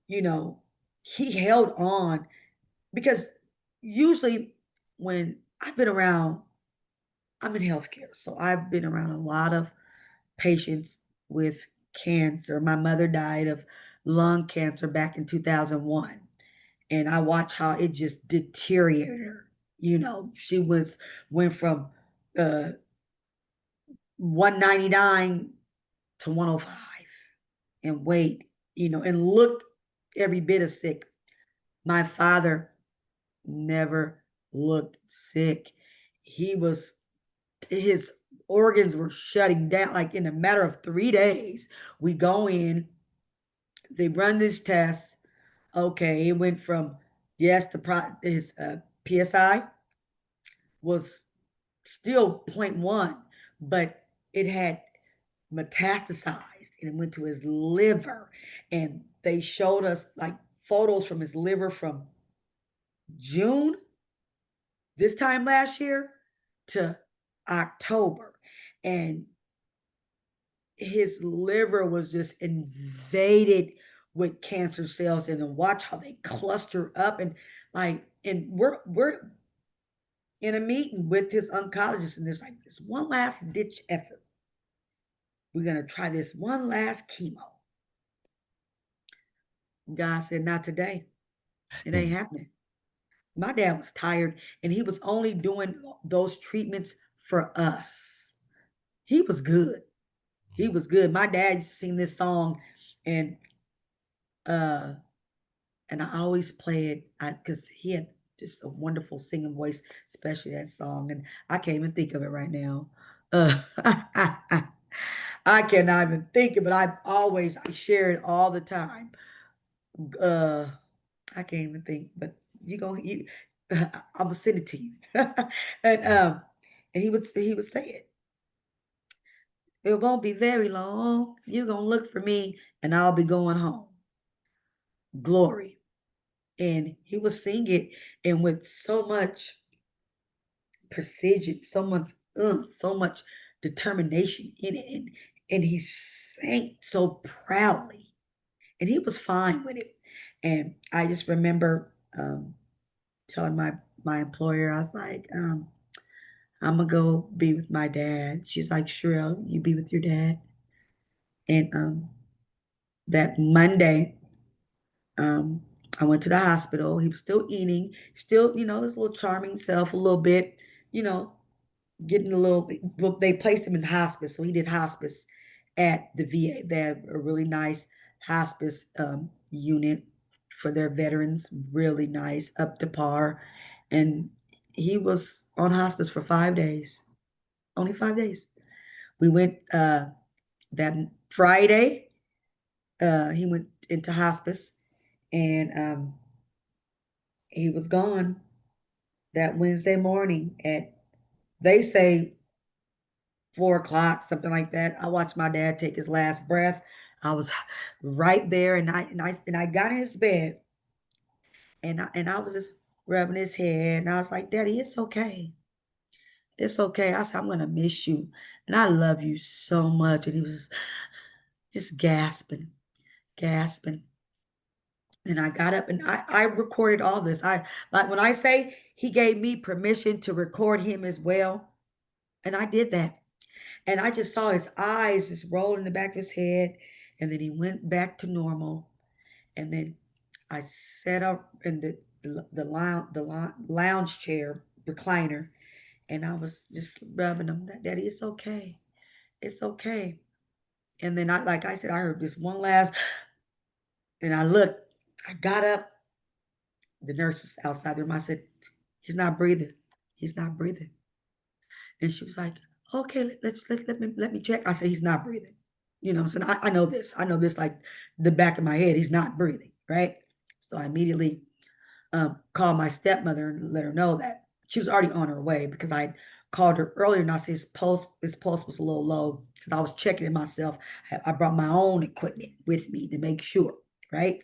you know, he held on because usually when I've been around, I'm in healthcare. So I've been around a lot of patients with cancer. My mother died of lung cancer back in 2001. And I watched how it just deteriorated her. You know, she went from 199 to 105 and weight, and looked every bit as sick. My father never looked sick. He was his organs were shutting down like in a matter of 3 days. We go in, they run this test. Okay, it went from, yes, his PSI was still point 0.1, but it had metastasized and it went to his liver. And they showed us like photos from his liver from June this time last year to October. And his liver was just invaded with cancer cells, and then watch how they cluster up. And like, and we're in a meeting with his oncologist, and there's like this one last ditch effort. We're gonna try this one last chemo. God said, not today. It ain't happening. My dad was tired, and he was only doing those treatments for us. He was good. He was good. My dad used to sing this song, and uh and I always play it because he had just a wonderful singing voice, especially that song. And I can't even think of it right now. I cannot even think of it. I share it all the time. Uh, I can't even think, but I'm gonna send it to you. and he would say it. It won't be very long. You're gonna look for me, and I'll be going home. Glory. And he would sing it, and with so much precision, so much determination in it, and he sang so proudly, and he was fine with it. And I just remember telling my employer, I was like, I'm gonna go be with my dad. She's like, Sherell, you be with your dad. And that Monday, um, I went to the hospital. He was still eating, still, his little charming self a little bit, you know, getting a little. Well, they placed him in hospice, so he did hospice at the VA. They have a really nice hospice unit for their veterans, really nice, up to par. And he was on hospice for 5 days, only 5 days. We went that Friday. He went into hospice, and he was gone that Wednesday morning at, they say, 4 o'clock, something like that. I watched my dad take his last breath. I was right there, and I got in his bed, and I was just rubbing his head, and I was like, Daddy, it's okay. It's okay. I said, I'm gonna miss you, and I love you so much. And he was just gasping, gasping. And I got up, and I recorded all this. I like when I say he gave me permission to record him as well, and I did that. And I just saw his eyes just roll in the back of his head. And then he went back to normal. And then I sat up in the lounge chair recliner, and I was just rubbing him. Daddy, it's okay. It's okay. And then like I said, I heard this one last, and I looked, I got up. The nurse was outside the room. I said, he's not breathing. He's not breathing. And she was like, okay, let me check. I said, he's not breathing. So I know this. I know this like the back of my head. He's not breathing, right? So I immediately called my stepmother and let her know that she was already on her way, because I called her earlier, and I said his pulse was a little low, because I was checking it myself. I brought my own equipment with me to make sure, right?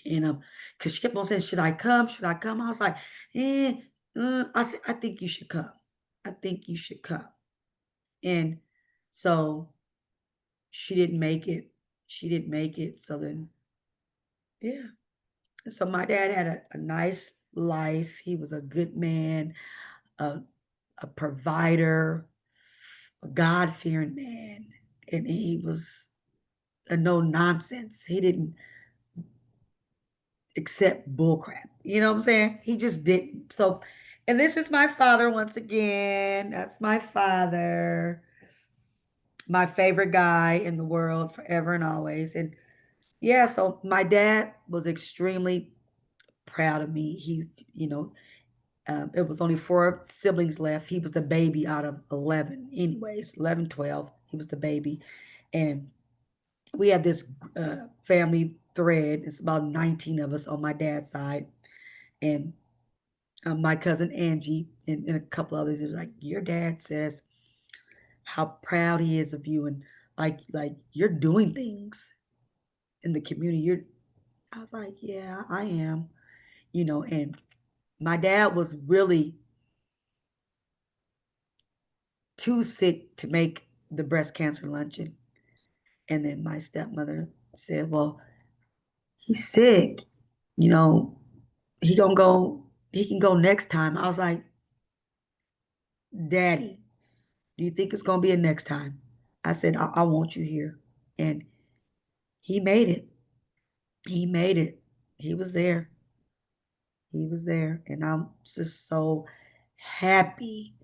And because she kept on saying, should I come? Should I come? I was like, I said, I think you should come. I think you should come. And so she didn't make it. She didn't make it. So then, yeah. So my dad had a nice life. He was a good man, a, a provider, a God fearing man. And he was a no nonsense. He didn't accept bullcrap. You know what I'm saying? He just didn't. So, and this is my father once again. That's my father, my favorite guy in the world forever and always. And yeah, so my dad was extremely proud of me. He, you know, it was only four siblings left. He was the baby out of 11, anyways, 11, 12. He was the baby. And we had this family thread. It's about 19 of us on my dad's side. And my cousin Angie and a couple others was like, your dad says how proud he is of you and like you're doing things in the community. I was like, yeah, I am, and my dad was really too sick to make the breast cancer luncheon. And then my stepmother said, well, he's sick, you know, he can go next time. I was like, Daddy, do you think it's gonna be a next time? I said, I want you here. And he made it. He made it. He was there. He was there. And I'm just so happy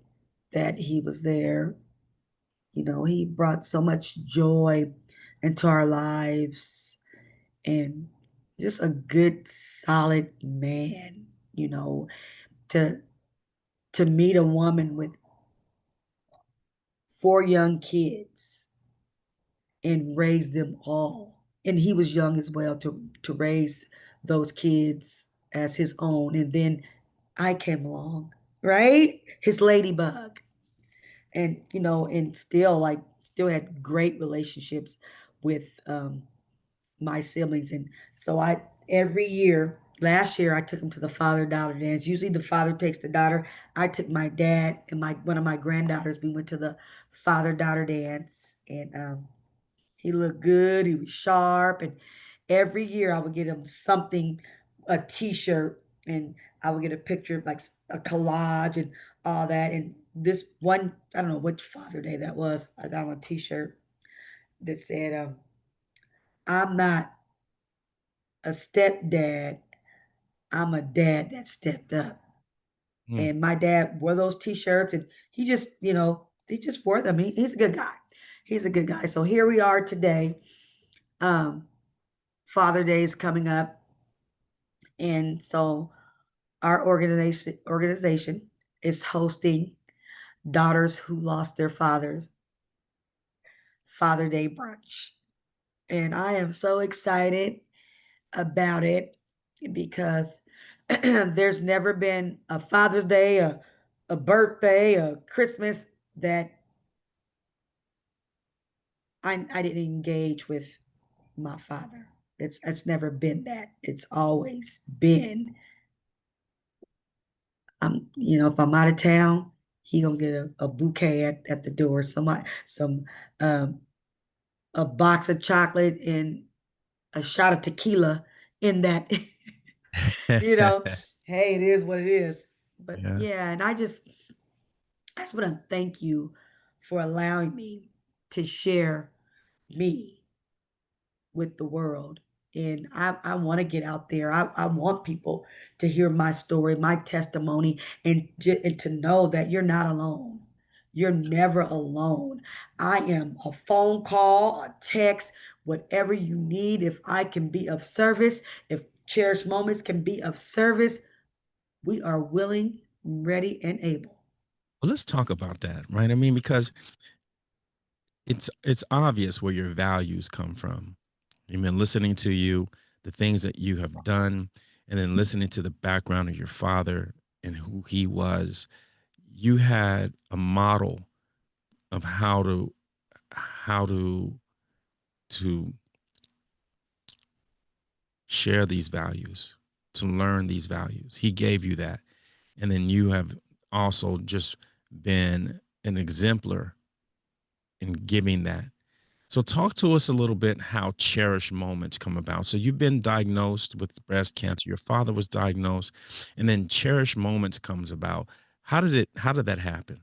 that he was there. He brought so much joy into our lives and just a good, solid man, to to meet a woman with four young kids and raise them all. And he was young as well to raise those kids as his own. And then I came along, right? His ladybug. And and still had great relationships with my siblings. And so I every year, last year I took him to the father daughter dance. Usually the father takes the daughter. I took my dad and my one of my granddaughters. We went to the father daughter dance, and he looked good. He was sharp, and every year I would get him something, a T-shirt, and I would get a picture of like a collage and all that. And this one, I don't know which Father Day that was. I got him a T-shirt that said, "I'm not a stepdad. I'm a dad that stepped up." Mm. And my dad wore those T-shirts, and he just wore them. He's a good guy. He's a good guy. So here we are today. Um, Father Day is coming up, and so our organization is hosting Daughters Who Lost Their Fathers Father Day brunch. And I am so excited about it because there's never been a Father's Day, a birthday, a Christmas that I didn't engage with my father. It's never been that. It's always been, if I'm out of town, he gonna get a bouquet at the door. Some um, a box of chocolate and a shot of tequila in that. you know, hey, it is what it is. But Yeah. yeah, and I just want to thank you for allowing me to share me with the world. And I want to get out there. I want people to hear my story, my testimony, and to know that you're not alone. You're never alone. I am a phone call, a text, whatever you need. If I can be of service, if Cherished Moments can be of service, we are willing, ready, and able. Well, let's talk about that, right? I mean, because it's obvious where your values come from. I've been listening to you, the things that you have done, and then listening to the background of your father and who he was. You had a model of how to share these values, to learn these values. He gave you that. And then you have also just been an exemplar in giving that. So talk to us a little bit how cherished moments come about. So you've been diagnosed with breast cancer. Your father was diagnosed, and then cherished moments comes about. How did that happen?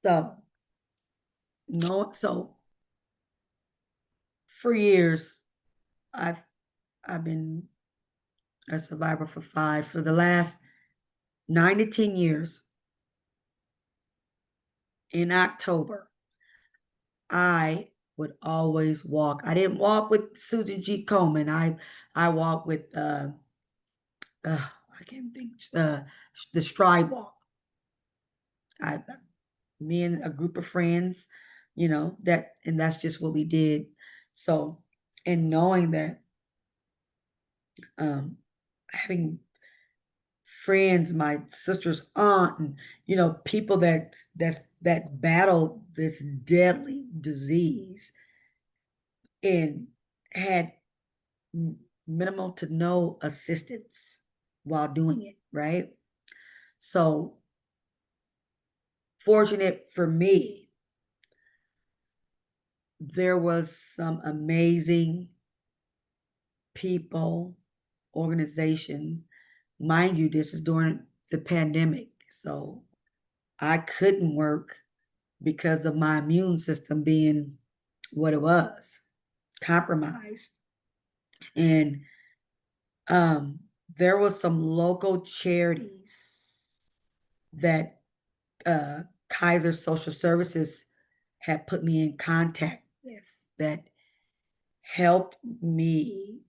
So, no, so for years, I've I've been a survivor for the last 9 to 10 years. In October, I would always walk. I didn't walk with Susan G. Komen. I walked with I can't think the stride walk. I Me and a group of friends, that and that's just what we did. So, and knowing that um having friends, my sister's aunt, and people that battled this deadly disease and had minimal to no assistance while doing it, right? So, fortunate for me, there was some amazing people, organization. Mind you, this is during the pandemic. So I couldn't work because of my immune system being what it was, compromised. And um, there was some local charities that Kaiser Social Services had put me in contact with that helped me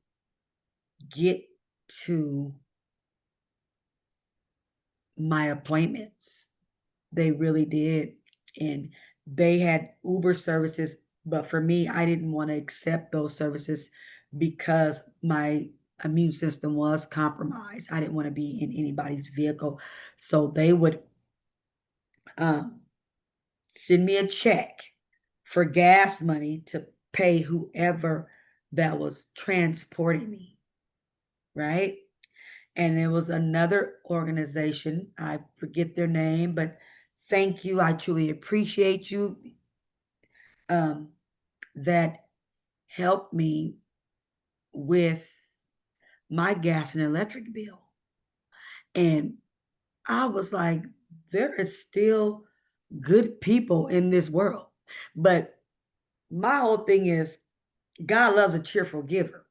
get to my appointments. They really did. And they had Uber services, but for me, I didn't want to accept those services because my immune system was compromised. I didn't want to be in anybody's vehicle. So they would um, send me a check for gas money to pay whoever that was transporting me, right? And there was another organization, I forget their name, but thank you. I truly appreciate you. Um, that helped me with my gas and electric bill. And I was like, there is still good people in this world. But my whole thing is God loves a cheerful giver.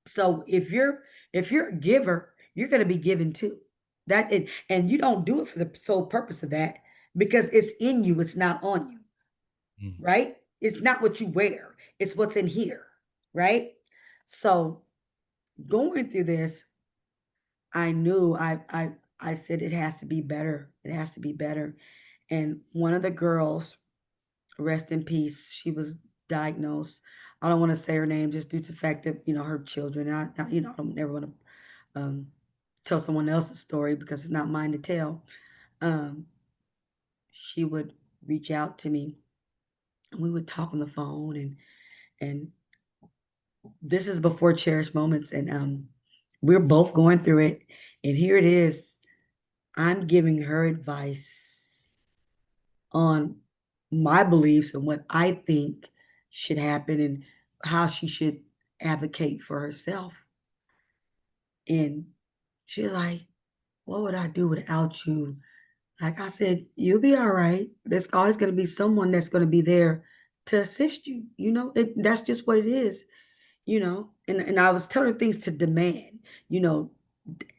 So if you're a giver, you're going to be given too. And you don't do it for the sole purpose of that because it's in you, it's not on you, Mm. right? It's not what you wear, it's what's in here, right? So going through this, I knew I said it has to be better. It has to be better. And one of the girls, rest in peace, she was diagnosed. I don't want to say her name just due to the fact that her children. I don't never want to tell someone else's story because it's not mine to tell. Um, she would reach out to me and we would talk on the phone, and this is before cherished moments, and we're both going through it, and here it is. I'm giving her advice on my beliefs and what I think should happen and how she should advocate for herself. And she's like, what would I do without you? Like I said, you'll be all right. There's always going to be someone that's going to be there to assist you. That's just what it is. And I was telling her things to demand, you know,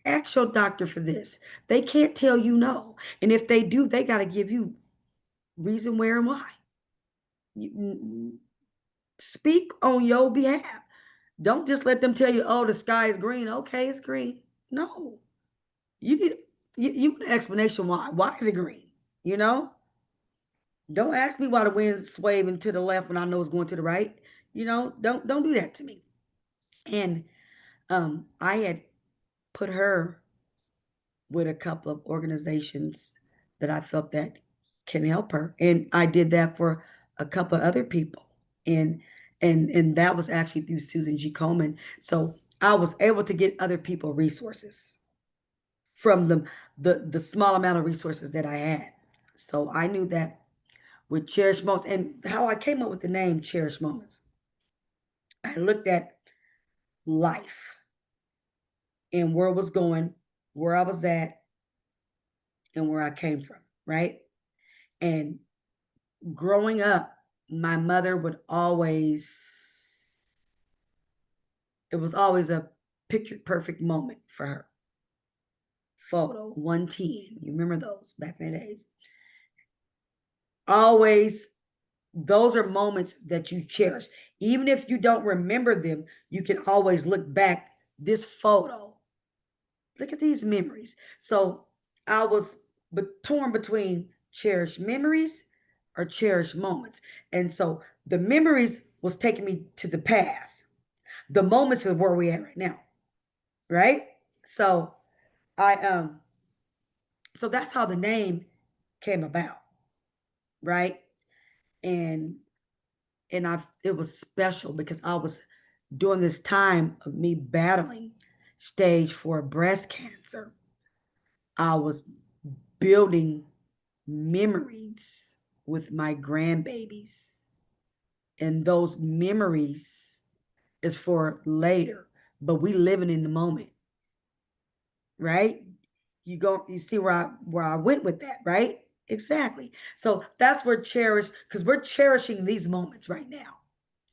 ask your doctor for this. They can't tell you no. And if they do, they got to give you reason where and why. Speak on your behalf. Don't just let them tell you, oh, the sky is green. Okay, it's green. No. You need you want an explanation why. Why is it green? You know? Don't ask me why the wind's swaying to the left when I know it's going to the right. Don't do that to me. And I had put her with a couple of organizations that I felt that can help her. And I did that for a couple of other people. And and that was actually through Susan G. Komen. So I was able to get other people resources from the small amount of resources that I had. So I knew that with Cherish Moments. And how I came up with the name Cherish Moments, I looked at life and where it was going, where I was at, and where I came from, right? And growing up, my mother would always, it was always a picture perfect moment for her. Photo 110. You remember those back in the days? Always, those are moments that you cherish. Even if you don't remember them, you can always look back. This photo, look at these memories. So I was torn between cherished memories or cherished moments. And so the memories was taking me to the past. The moments is where we at right now, right? So I so that's how the name came about, right? And I it was special because I was during this time of me battling stage 4 breast cancer. I was building memories with my grandbabies. And those memories is for later, but we living in the moment, right? You see where I went with that, right? Exactly. So that's where cherish, because we're cherishing these moments right now.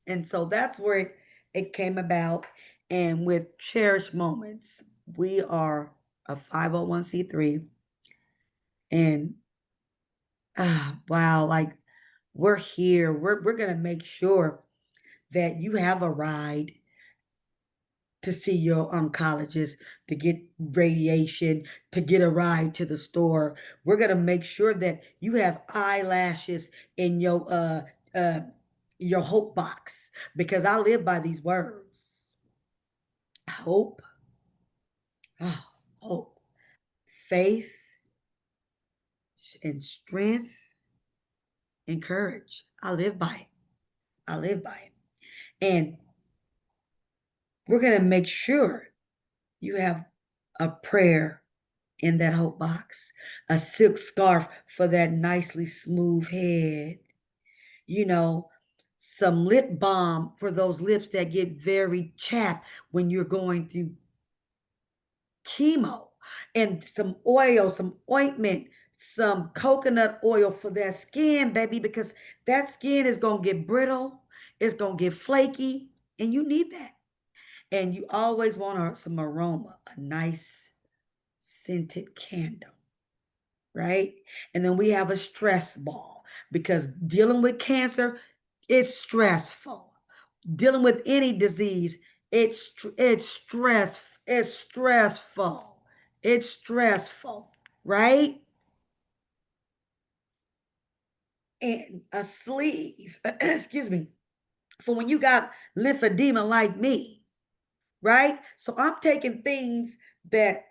And so that's where it came about. And with cherished moments, we are a 501c3. And wow, like we're here. We're gonna make sure that you have a ride to see your oncologist, to get radiation, to get a ride to the store. We're gonna make sure that you have eyelashes in your hope box because I live by these words. Hope, oh, hope, faith, and strength and courage. I live by it. I live by it. And we're gonna make sure you have a prayer in that hope box, a silk scarf for that nicely smooth head, you know, some lip balm for those lips that get very chapped when you're going through chemo, and some oil, some ointment, some coconut oil for that skin, baby, because that skin is going to get brittle, it's going to get flaky, and you need that. And you always want some aroma, a nice scented candle, right? And then we have a stress ball because dealing with cancer, it's stressful. Dealing with any disease, it's stressful. It's stressful, right? And a sleeve, excuse me, for when you got lymphedema like me, right? So I'm taking things that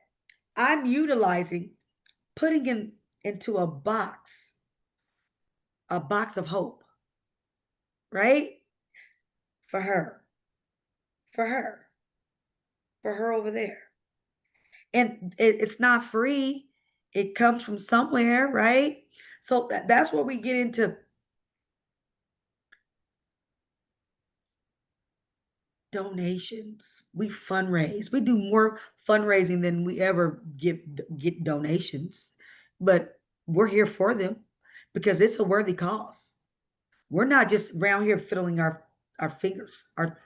I'm utilizing, putting into a box of hope, right? For her, for her, for her over there. And it's not free. It comes from somewhere, right? So that's where we get into donations. We fundraise. We do more fundraising than we ever get donations, but we're here for them because it's a worthy cause. We're not just around here fiddling our fingers, our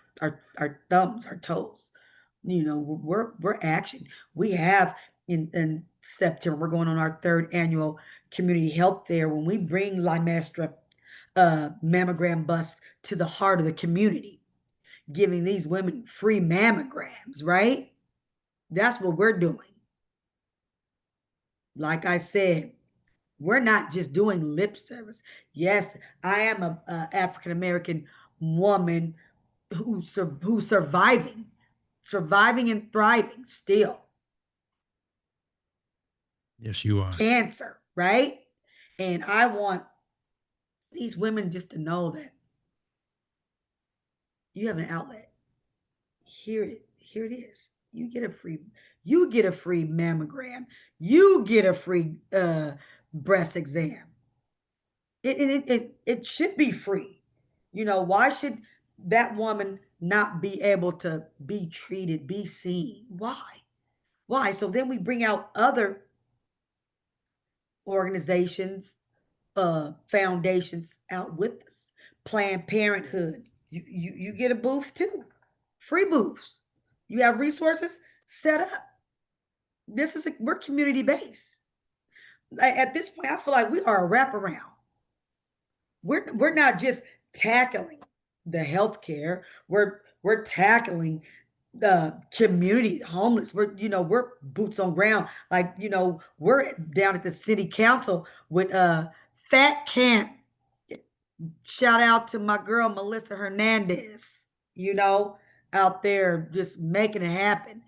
thumbs, our toes. You know, we're action. We have in September, we're going on our third annual community health fair when we bring Limestra mammogram bust to the heart of the community, giving these women free mammograms, right? That's what we're doing. Like I said, we're not just doing lip service. Yes, I am a African American woman who's surviving and thriving still. Yes, you are. Cancer, right? And I want these women just to know that you have an outlet. Here it is. You get a free mammogram. You get a free breast exam. It should be free. Why should that woman not be able to be treated, be seen? Why? So then we bring out other organizations, foundations out with us. Planned Parenthood. You get a booth too. Free booths. You have resources set up. We're community based. At this point, I feel like we are a wraparound. We're not just tackling the healthcare. We're tackling the community homeless. We're boots on ground. Like, we're down at the city council with Fat Camp. Shout out to my girl Melissa Hernandez, you know, out there just making it happen,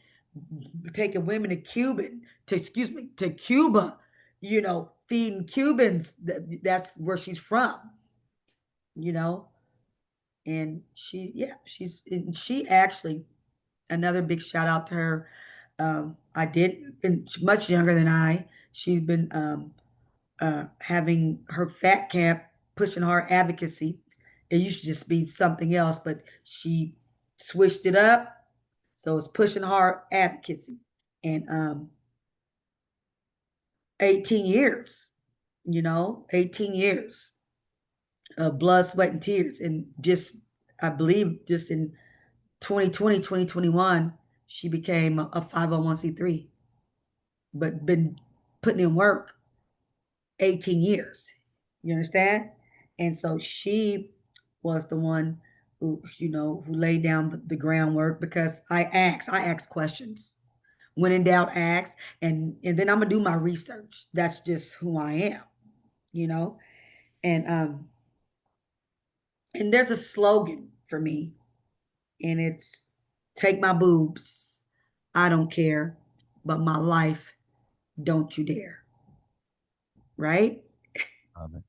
taking women to Cuba, feeding Cubans. That's where she's from, you know, and she actually, another big shout out to her. I did, and she's much younger than I. She's been having her fat camp, pushing hard advocacy. It used to just be something else, but she switched it up. So it's pushing hard advocacy. And 18 years, 18 years of blood, sweat, and tears. And just, I believe, just in 2020, 2021, she became a 501c3, but been putting in work 18 years. You understand? And so she was the one who laid down the groundwork, because I asked questions. When in doubt, ask, and then I'm gonna do my research. That's just who I am, you know. And there's a slogan for me, and it's take my boobs, I don't care, but my life, don't you dare. Right? Amen.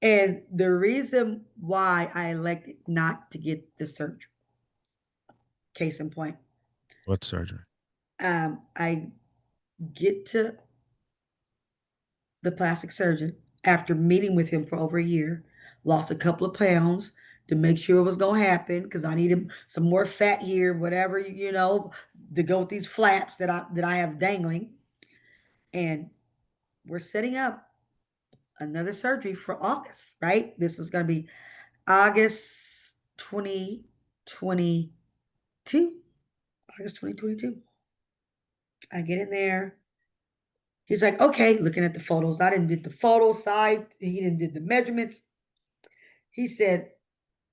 And the reason why I elected not to get the surgery, case in point, What surgery? I get to the plastic surgeon after meeting with him for over a year, lost a couple of pounds to make sure it was going to happen, because I needed some more fat here, whatever, to go with these flaps that I have dangling. And we're setting up another surgery for August, right? This was going to be August 2022. August 2022. I get in there. He's like, okay, looking at the photos. I didn't did the photo side. He didn't did the measurements. He said,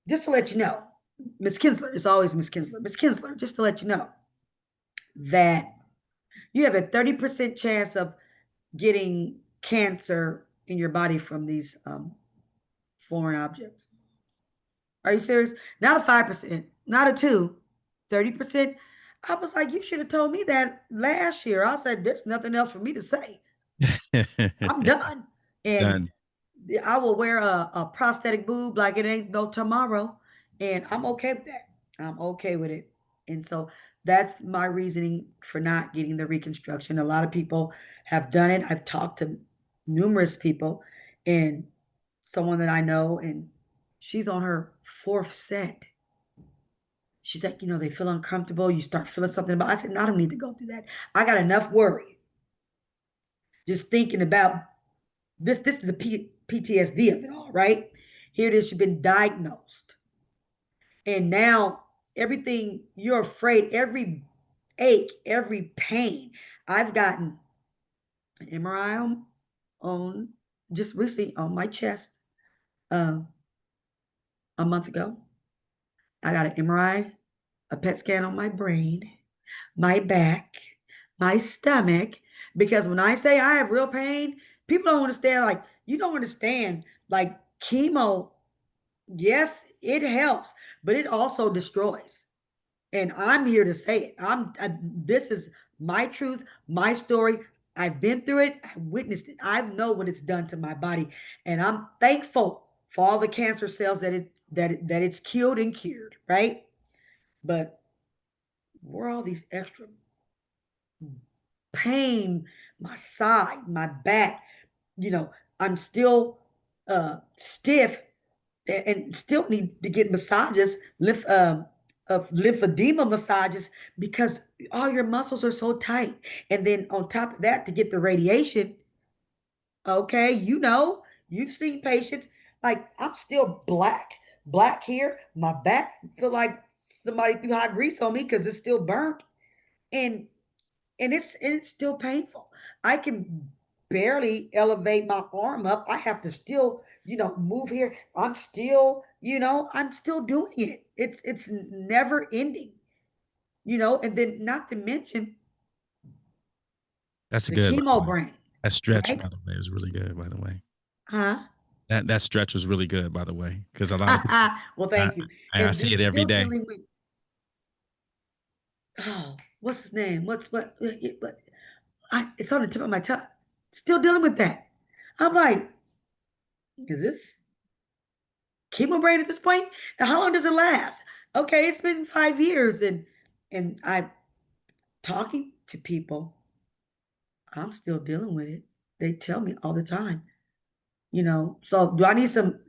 just to let you know, Miss Kinsler, it's always Miss Kinsler. Miss Kinsler, just to let you know that you have a 30% chance of getting cancer in your body from these foreign objects. Are you serious? Not a 5%, not a 2, 30%. I was like, you should have told me that last year. I said, there's nothing else for me to say. I'm done. And Done. I will wear a prosthetic boob like it ain't no tomorrow. And I'm okay with that. I'm okay with it. And so that's my reasoning for not getting the reconstruction. A lot of people have done it. I've talked to numerous people, and someone that I know, and she's on her fourth set. She's like, they feel uncomfortable. You start feeling something about. I said, no, I don't need to go through that. I got enough worry just thinking about this. This is the PTSD of it all, right? Here it is. You've been diagnosed, and now everything you're afraid, every ache, every pain. I've gotten an MRI on just recently on my chest uh, a month ago. I got an MRI, a PET scan on my brain, my back, my stomach. Because when I say I have real pain, people don't understand. Like, you don't understand. Like, chemo, yes, it helps, but it also destroys. And I'm here to say it. This is my truth, my story. I've been through it. I witnessed it. I know what it's done to my body, and I'm thankful for all the cancer cells that it's killed and cured. Right, but where are all these extra pain, my side, my back? I'm still stiff and still need to get massages, of lymphedema massages because all your muscles are so tight. And then on top of that, to get the radiation, okay, you've seen patients like I'm still black here. My back feel like somebody threw hot grease on me because it's still burnt, and it's still painful. I can barely elevate my arm up. I have to still, move here. I'm still doing it. It's never ending, and then not to mention That's the good, by the chemo way. brain, That stretch, right? by the way, was really good, by the way. Huh? That stretch was really good, by the way, because a lot of people, Well, I, thank you. I And see then it every still day. dealing with, oh, what's his name? What? It's on the tip of my tongue. Still dealing with that. I'm like, is this chemo brain at this point? Now, how long does it last? Okay, it's been 5 years, and I'm talking to people. I'm still dealing with it. They tell me all the time. So do I need some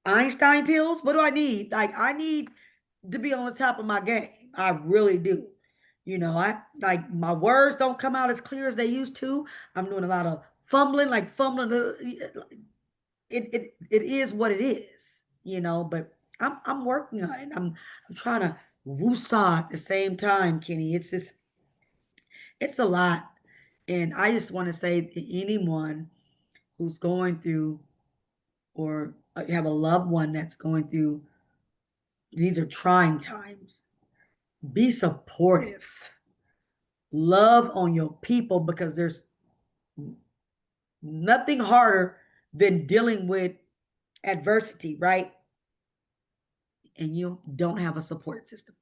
Einstein pills? What do I need? Like I need to be on the top of my game. I really do. I like my words don't come out as clear as they used to. I'm doing a lot of fumbling, like fumbling. It is what it is, but I'm working on it. I'm trying to woosah at the same time, Kenny. It's a lot. And I just want to say to anyone who's going through or have a loved one that's going through, these are trying times. Be supportive. Love on your people because there's nothing harder than dealing with adversity, right? And you don't have a support system.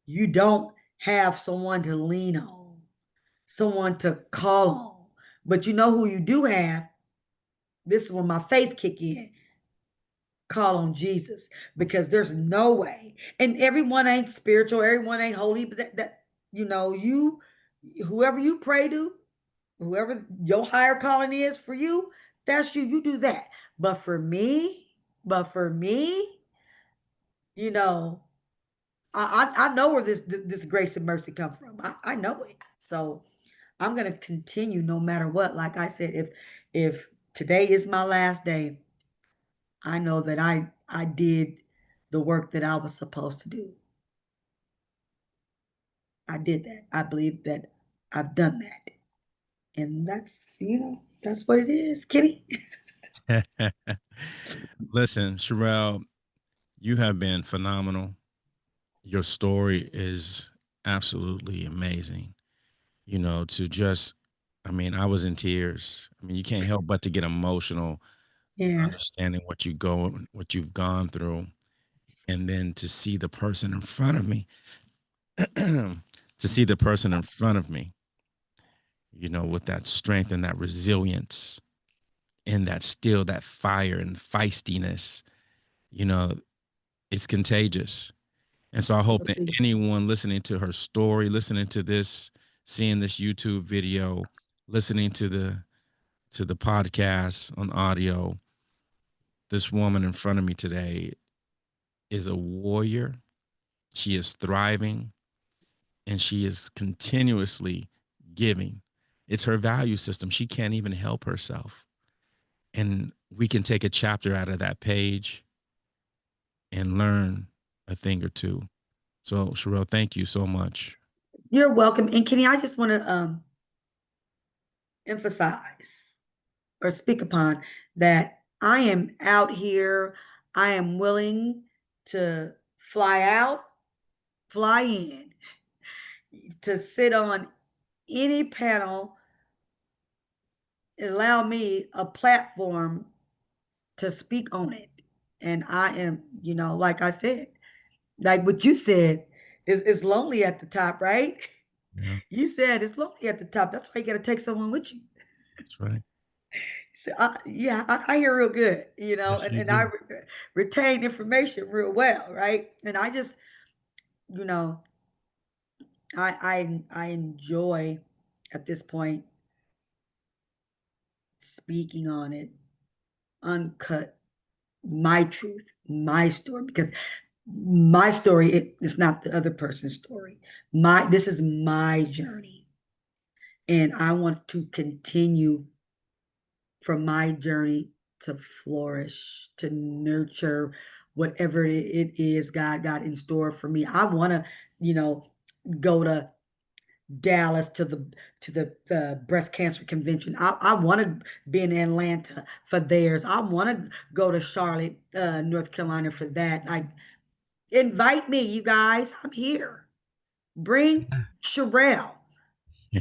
You don't have someone to lean on, someone to call on. But you know who you do have? This is when my faith kick in. Call on Jesus because there's no way. And everyone ain't spiritual, everyone ain't holy, but you whoever you pray to, whoever your higher calling is for you, that's you. You do that. But for me, but for me, you know, I know where this grace and mercy come from. I know it. So I'm gonna continue no matter what. Like I said, if today is my last day, I know that I did the work that I was supposed to do. I did that. I believe that I've done that. And that's what it is, Kitty. Listen, Sherelle, you have been phenomenal. Your story is absolutely amazing. To just, I mean, I was in tears. I mean, you can't help but to get emotional Yeah, understanding what you've gone through, and then to see the person in front of me, to see the person in front of me, with that strength and that resilience and that fire and feistiness, you know, it's contagious. And so I hope that absolutely. anyone listening to her story, listening to this, seeing this YouTube video, listening to the podcast on audio, this woman in front of me today is a warrior. She is thriving and she is continuously giving. It's her value system. She can't even help herself. And we can take a chapter out of that page and learn a thing or two. So, Sherelle, thank you so much. You're welcome. And Kenny, I just want to emphasize or speak upon that I am out here. I am willing to fly out, fly in, to sit on any panel and allow me a platform to speak on it. And I am, like I said, like what you said, it's lonely at the top, right? Yeah, You said it's lonely at the top. That's why you got to take someone with you. that's right. So, yeah, I hear real good, Yes, and, you and I do. retain information real well, right? And I just, you know, I enjoy at this point speaking on it uncut, my truth, my story, because my story is not the other person's story. This is my journey, and I want to continue for my journey to flourish, to nurture whatever it is God got in store for me. I want to, go to Dallas to the breast cancer convention. I want to be in Atlanta for theirs. I want to go to Charlotte, North Carolina for that. Like, invite me, you guys. I'm here. Bring Sherell.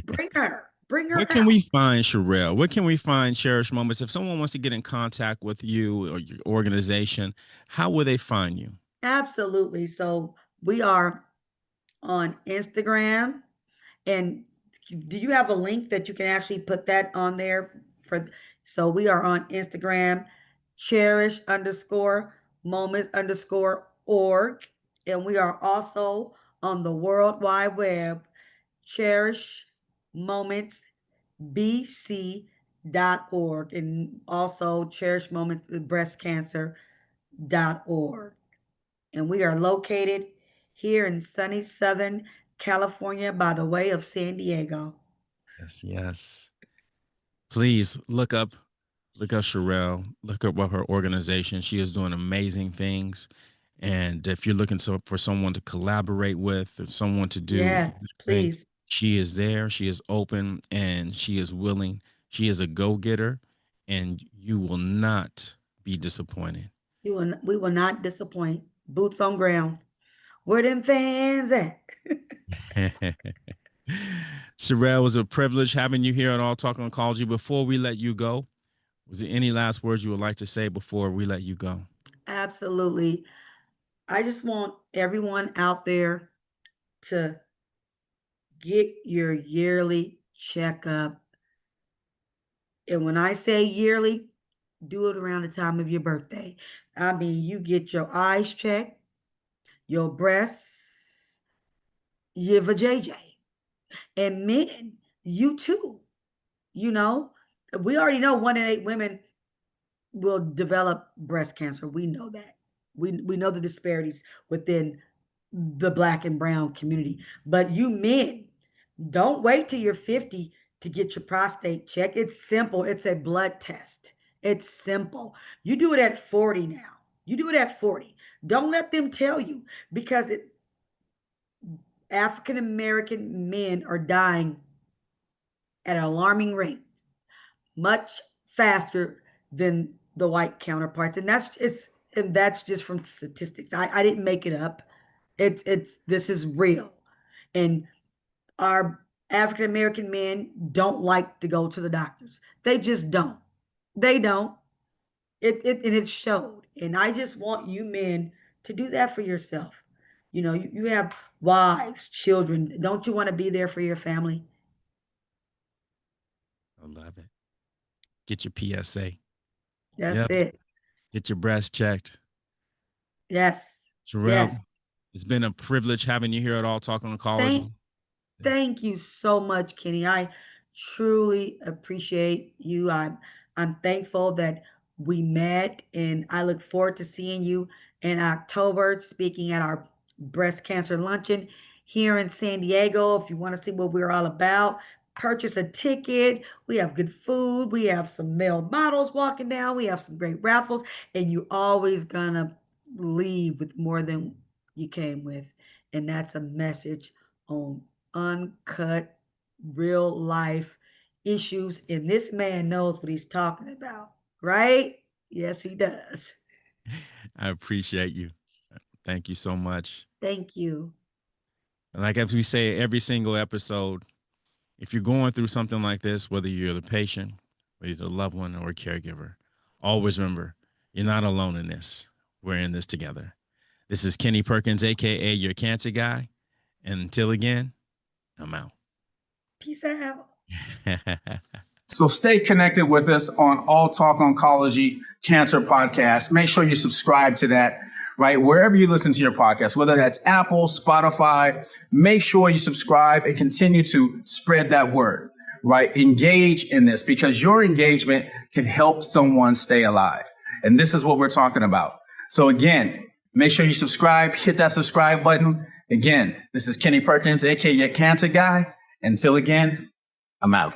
Bring her. Bring Where her can out. we find Sherell? Where can we find Cherish Moments? If someone wants to get in contact with you or your organization, how will they find you? Absolutely. So we are on Instagram. And do you have a link that you can actually put that on there for? So we are on Instagram, cherish underscore moments underscore org. And we are also on the World Wide Web, cherish moments bc.org, and also cherish moments breast cancer.org. And we are located here in sunny Southern California by the way of San Diego. Yes, yes. Please look up Sherelle, look up what her organization. She is doing amazing things. And if you're looking for someone to collaborate with or someone to do Yes, this thing, please. she is there. She is open and she is willing. She is a go-getter, and you will not be disappointed. We will not disappoint. Boots on ground. Where them fans at? Sherelle, it was a privilege having you here on All Talk Oncology. Before we let you go, was there any last words you would like to say before we let you go? Absolutely. I just want everyone out there to get your yearly checkup. And when I say yearly, do it around the time of your birthday. I mean, you get your eyes checked, your breasts, your vajayjay. And men, you too. You know, we already know 1 in 8 women will develop breast cancer. We know that. We know the disparities within the black and brown community. But you men, don't wait till you're 50 to get your prostate checked. It's simple. It's a blood test. It's simple. You do it at 40 now. You do it at 40. Don't let them tell you, because African American men are dying at an alarming rate, much faster than the white counterparts. And that's just from statistics. I didn't make it up. It's this is real. And our African American men don't like to go to the doctors. They just don't. They don't. And it showed. And I just want you men to do that for yourself. You have wives, children. Don't you want to be there for your family? I love it. Get your PSA. That's Yep. it. Get your breast checked. Yes. Yes. Sherelle, it's been a privilege having you here at All Talk Thank Oncology. Thank you so much, Kenny. I truly appreciate you. I'm thankful that we met, and I look forward to seeing you in October speaking at our breast cancer luncheon here in San Diego. If you want to see what we're all about, purchase a ticket. We have good food. We have some male models walking down. We have some great raffles, and you always gonna leave with more than you came with. And that's a message on uncut, real life issues. And this man knows what he's talking about, right? Yes, he does. I appreciate you. Thank you so much. Thank you. And like as we say every single episode, if you're going through something like this, whether you're the patient, whether you're the loved one or a caregiver, always remember you're not alone in this. We're in this together. This is Kenny Perkins, aka your cancer guy. And until again, I'm out. Peace out. So stay connected with us on All Talk Oncology Cancer Podcast. Make sure you subscribe to that, right? Wherever you listen to your podcast, whether that's Apple, Spotify, make sure you subscribe and continue to spread that word, right? Engage in this, because your engagement can help someone stay alive. And this is what we're talking about. So again, make sure you subscribe, hit that subscribe button. Again, this is Kenny Perkins, aka your cancer guy. Until again, I'm out.